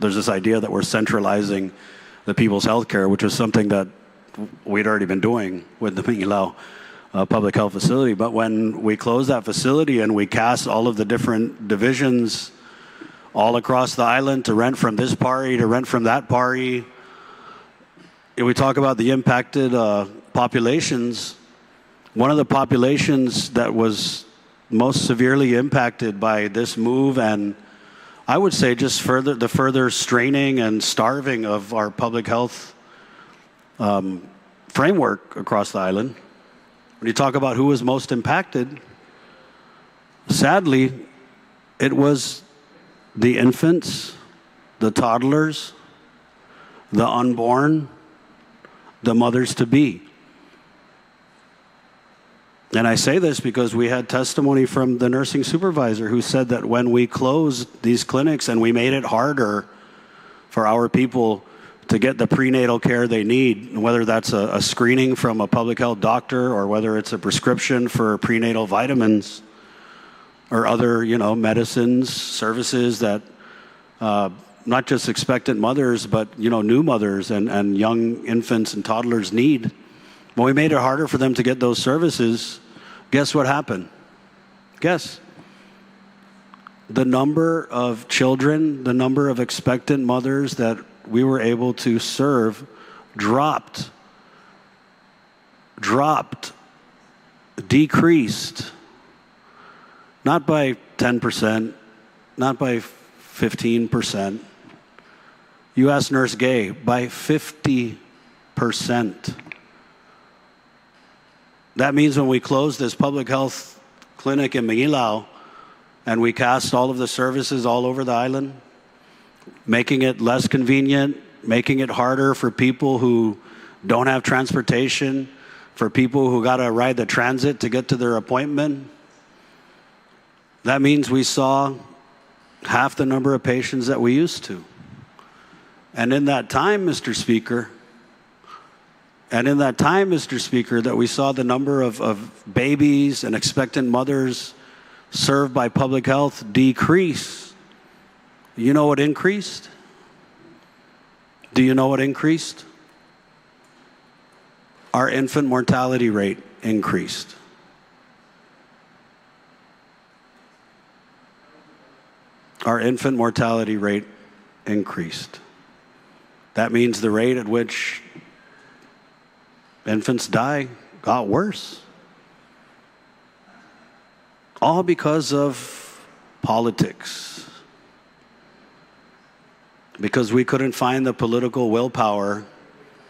there's this idea that we're centralizing the people's health care, which was something that we'd already been doing with the Mangilao public health facility. But when we closed that facility and we cast all of the different divisions all across the island to rent from this pari, to rent from that pari, and we talk about the impacted populations, one of the populations that was most severely impacted by this move, and I would say just the further straining and starving of our public health framework across the island. When you talk about who was most impacted, sadly, it was the infants, the toddlers, the unborn, the mothers-to-be. And I say this because we had testimony from the nursing supervisor who said that when we closed these clinics and we made it harder for our people to get the prenatal care they need, whether that's a screening from a public health doctor or whether it's a prescription for prenatal vitamins or other, medicines, services that not just expectant mothers, but, new mothers and young infants and toddlers need. When we made it harder for them to get those services, guess what happened? Guess. The number of children, the number of expectant mothers that we were able to serve dropped, decreased, not by 10%, not by 15%. You ask Nurse Gay, by 50%. That means when we closed this public health clinic in Mangilao and we cast all of the services all over the island, making it less convenient, making it harder for people who don't have transportation, for people who got to ride the transit to get to their appointment, that means we saw half the number of patients that we used to. And in that time, Mr. Speaker, that we saw the number of babies and expectant mothers served by public health decrease, you know what increased? Do you know what increased? Our infant mortality rate increased. Our infant mortality rate increased. That means the rate at which infants die got worse. All because of politics. Because we couldn't find the political willpower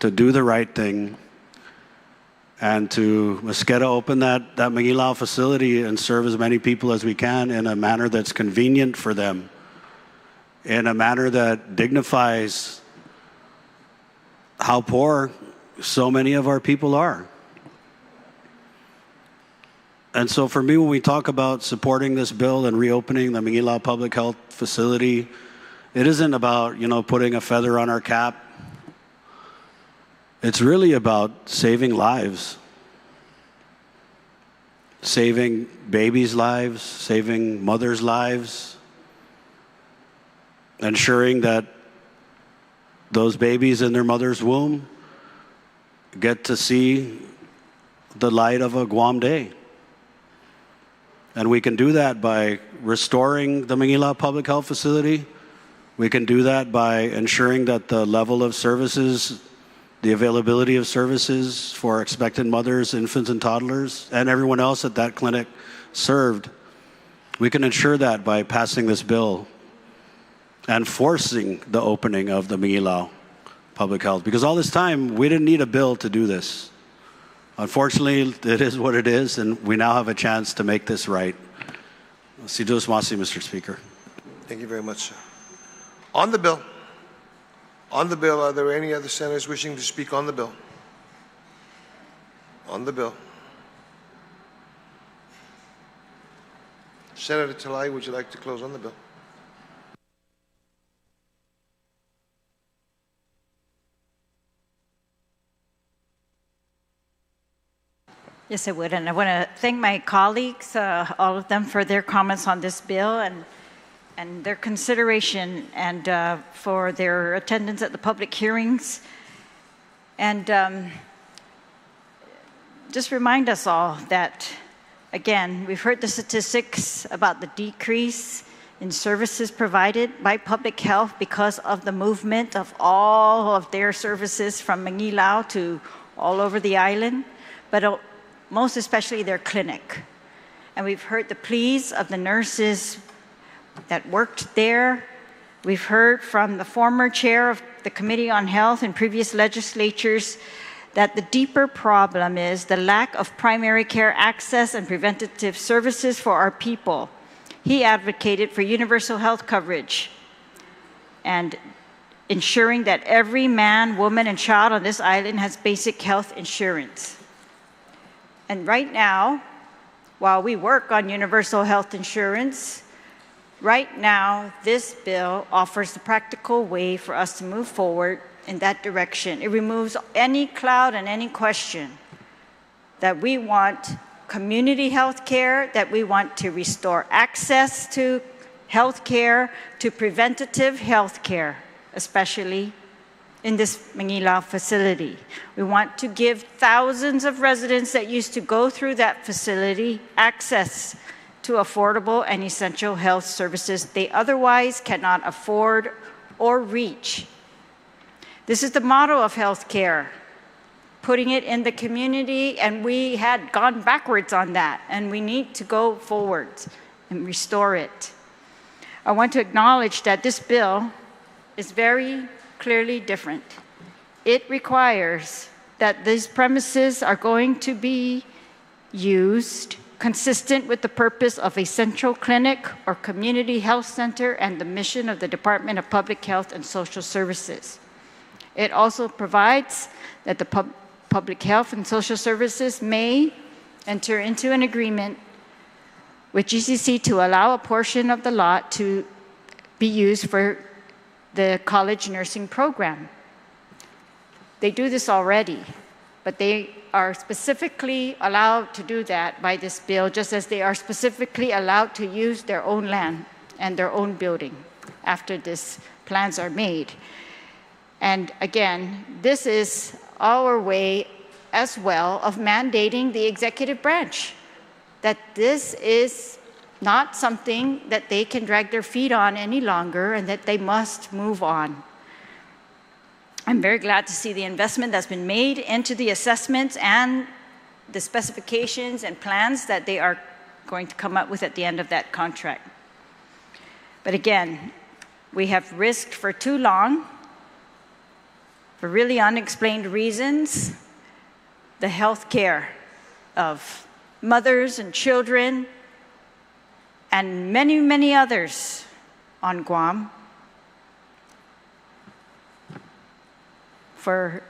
to do the right thing and to Mosqueda open that Mangilao facility and serve as many people as we can in a manner that's convenient for them, in a manner that dignifies how poor so many of our people are. And so for me, when we talk about supporting this bill and reopening the Mangilao Public Health Facility, it isn't about, putting a feather on our cap. It's really about saving lives. Saving babies' lives, saving mothers' lives, ensuring that those babies in their mother's womb get to see the light of a Guam day. And we can do that by restoring the Mangilao Public Health Facility. We can do that by ensuring that the level of services, the availability of services for expectant mothers, infants, and toddlers, and everyone else at that clinic served. We can ensure that by passing this bill and forcing the opening of the Mangilao Public Health. Because all this time, we didn't need a bill to do this. Unfortunately, it is what it is, and we now have a chance to make this right. Mr. Speaker. Thank you very much, sir. On the bill. On the bill, are there any other senators wishing to speak on the bill? On the bill. Senator Talai, would you like to close on the bill? Yes, I would. And I want to thank my colleagues, all of them, for their comments on this bill and their consideration and for their attendance at the public hearings. And just remind us all that, again, we've heard the statistics about the decrease in services provided by public health because of the movement of all of their services from Mangilao to all over the island, but most especially their clinic. And we've heard the pleas of the nurses that worked there. We've heard from the former chair of the Committee on Health in previous legislatures that the deeper problem is the lack of primary care access and preventative services for our people. He advocated for universal health coverage and ensuring that every man, woman, and child on this island has basic health insurance. And right now, while we work on universal health insurance, right now, this bill offers the practical way for us to move forward in that direction. It removes any cloud and any question that we want community health care, that we want to restore access to health care, to preventative health care, especially in this Mangilao facility. We want to give thousands of residents that used to go through that facility access to affordable and essential health services they otherwise cannot afford or reach. This is the motto of healthcare, putting it in the community, and we had gone backwards on that, and we need to go forward and restore it. I want to acknowledge that this bill is very clearly different. It requires that these premises are going to be used consistent with the purpose of a central clinic or community health center and the mission of the Department of Public Health and Social Services. It also provides that the Public Health and Social Services may enter into an agreement with GCC to allow a portion of the lot to be used for the college nursing program. They do this already, but they are specifically allowed to do that by this bill, just as they are specifically allowed to use their own land and their own building after these plans are made. And again, this is our way as well of mandating the executive branch that this is not something that they can drag their feet on any longer and that they must move on. I'm very glad to see the investment that's been made into the assessments and the specifications and plans that they are going to come up with at the end of that contract. But again, we have risked for too long, for really unexplained reasons, the health care of mothers and children and many, many others on Guam for,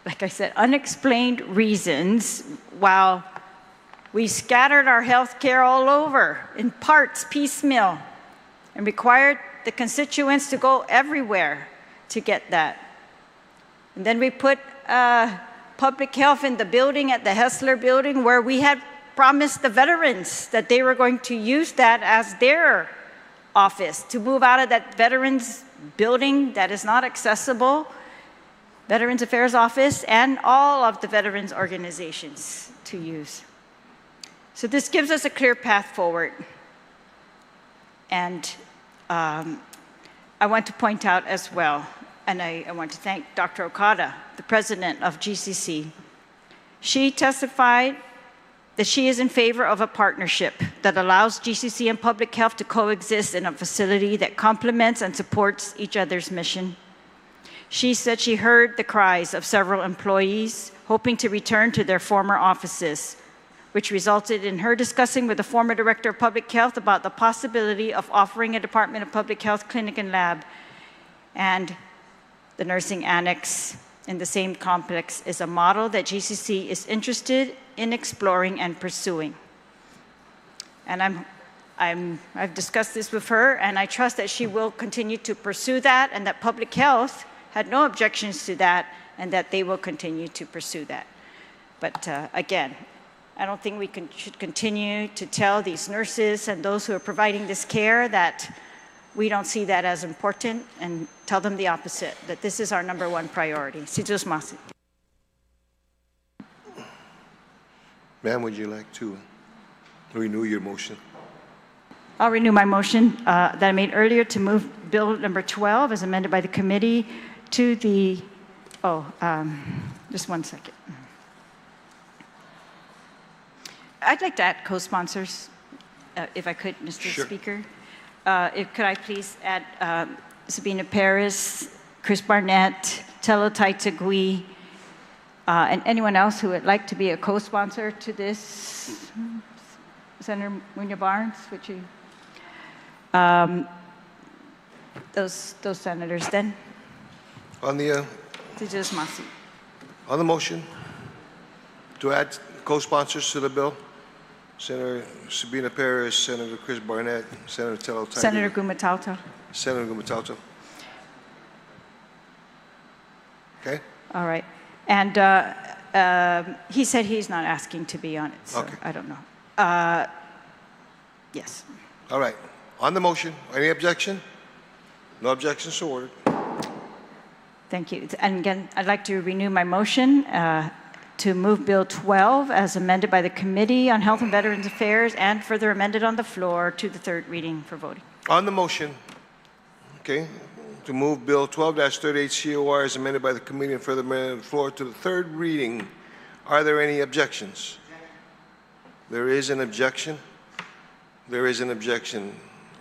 like I said, unexplained reasons, while we scattered our health care all over in parts, piecemeal, and required the constituents to go everywhere to get that. And then we put public health in the building at the Hessler building where we had promised the veterans that they were going to use that as their office to move out of that veterans building that is not accessible, Veterans Affairs Office, and all of the veterans organizations to use. So this gives us a clear path forward. And I want to point out as well, and I want to thank Dr. Okada, the president of GCC. She testified that she is in favor of a partnership that allows GCC and public health to coexist in a facility that complements and supports each other's mission. She said she heard the cries of several employees hoping to return to their former offices, which resulted in her discussing with the former director of public health about the possibility of offering a Department of Public Health clinic and lab and the nursing annex in the same complex is a model that GCC is interested in exploring and pursuing. And I've discussed this with her, and I trust that she will continue to pursue that, and that public health had no objections to that, and that they will continue to pursue that. But again, I don't think we should continue to tell these nurses and those who are providing this care that we don't see that as important, and tell them the opposite, that this is our #1 priority. Si Diyos masi. Ma'am, would you like to renew your motion? I'll renew my motion that I made earlier to move Bill number 12 as amended by the committee to the, just one second. I'd like to add co-sponsors, if I could, Mr. Sure. Speaker. Could I please add Sabina Paris, Chris Barnett, Telo Taitagui, and anyone else who would like to be a co-sponsor to this? Senator Muñoz-Barnes, would you? Those senators then. On the motion to add co-sponsors to the bill, Senator Sabina Perez, Senator Chris Barnett, Senator Telo Taitagui. Senator Gumatauta. Senator Gumatauta. Okay? All right. And he said he's not asking to be on it, so Okay. I don't know. Yes. All right. On the motion, any objection? No objections, so ordered. Thank you. And again, I'd like to renew my motion to move Bill 12 as amended by the Committee on Health and Veterans Affairs and further amended on the floor to the 3rd reading for voting. On the motion, okay, to move Bill 12-38 COR as amended by the committee and further amended on the floor to the 3rd reading, are there any objections? There is an objection. There is an objection.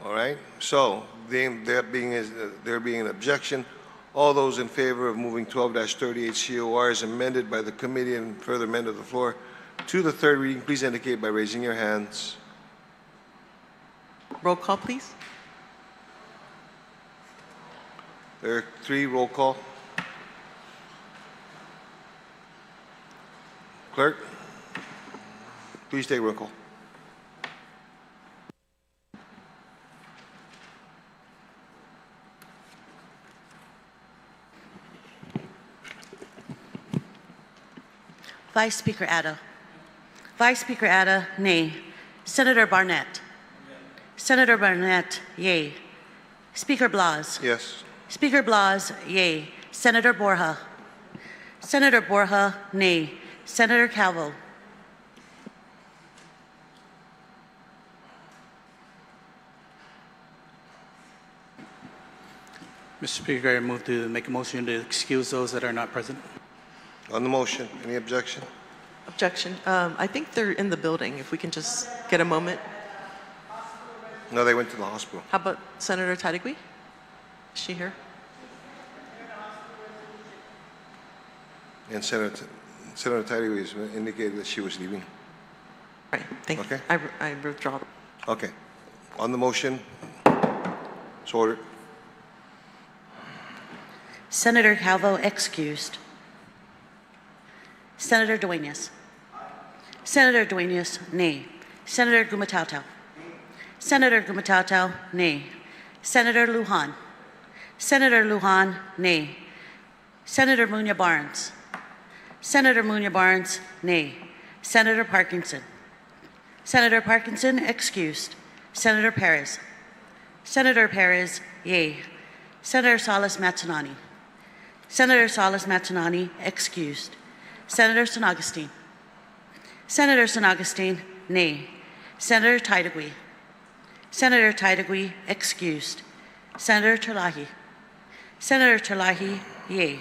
All right. So there being an objection, all those in favor of moving 12-38 COR as amended by the committee and further amended on the floor to the 3rd reading, please indicate by raising your hands. Roll call, please. There are 3. Roll call. Clerk, please take roll call. Vice Speaker Atta. Vice Speaker Atta, nay. Senator Barnett. Senator Barnett, yay. Speaker Blas. Yes. Speaker Blas, yay. Senator Borja. Senator Borja, nay. Senator Calvo. Mr. Speaker, I move to make a motion to excuse those that are not present. On the motion, any objection? Objection. I think they're in the building. If we can just get a moment. No, they went to the hospital. How about Senator Taitagui? Is she here? And Senator Taitagui has indicated that she was leaving. Right. Thank Okay. you. I withdraw. Okay. On the motion, so ordered. Senator Calvo excused. Senator Duenas. Senator Duenas, nay. Senator Gumatauta. Senator Gumatauta, nay. Senator Lujan. Senator Lujan, nay. Senator Muñoz-Barnes. Senator Muñoz-Barnes, nay. Senator Parkinson. Senator Parkinson excused. Senator Perez. Senator Perez, yay. Senator Salas-Mazzanani. Senator Salas-Mazzanani excused. Senator San Agustin. Senator San Agustin, nay. Senator Taitagui. Senator Taitagui excused. Senator Terlahi. Senator Terlahi, yay.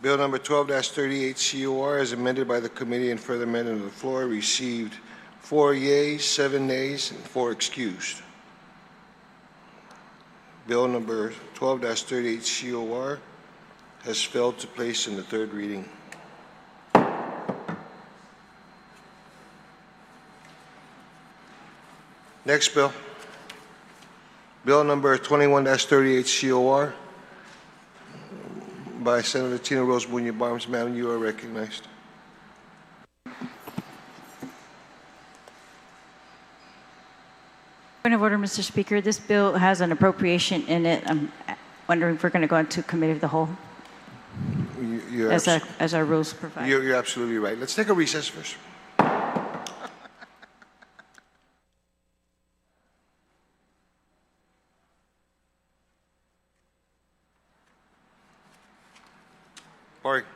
Bill number 12-38 COR as amended by the committee and further amended to the floor received 4 yeas, 7 nays, and 4 excused. Bill number 12-38 COR has failed to place in the third reading. Next bill. Bill number 21-38 COR by Senator Tina Rose Muñoz Barnes. Madam, you are recognized. Point of order, Mr. Speaker. This bill has an appropriation in it. I'm wondering if we're going to go into committee of the whole, as our rules provide. You're absolutely right. Let's take a recess first. Party.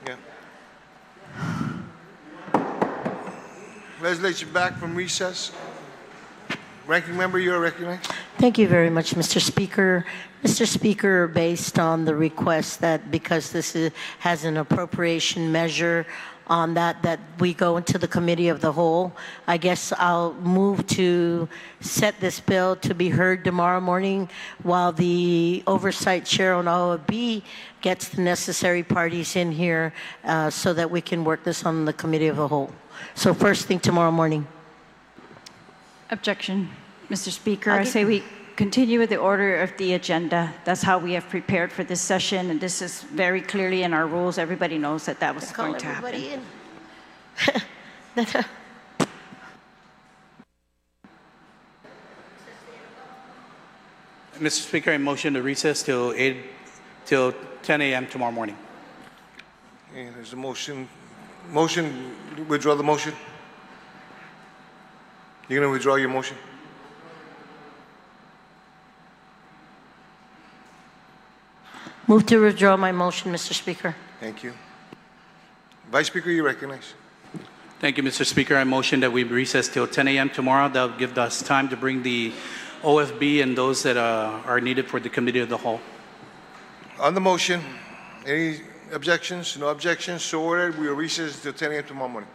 Yeah. Legislature back from recess. Ranking member, you are recognized. Thank you very much, Mr. Speaker. Mr. Speaker, based on the request that because this has an appropriation measure on that we go into the committee of the whole, I guess I'll move to set this bill to be heard tomorrow morning while the oversight chair on OAB gets the necessary parties in here so that we can work this on the committee of the whole. So first thing tomorrow morning. Objection, Mr. Speaker. I say we continue with the order of the agenda. That's how we have prepared for this session, and this is very clearly in our rules. Everybody knows that that was going to happen. Mr. Speaker, I motion to recess till 10 a.m. tomorrow morning. Okay, there's a motion. Motion, withdraw the motion. You're going to withdraw your motion? Move to withdraw my motion, Mr. Speaker. Thank you. Vice Speaker, you recognize. Thank you, Mr. Speaker. I motion that we recess till 10 a.m. tomorrow. That'll give us time to bring the OFB and those that are needed for the committee of the whole. On the motion, any objections? No objections. So ordered. We will recess till 10 a.m. tomorrow morning.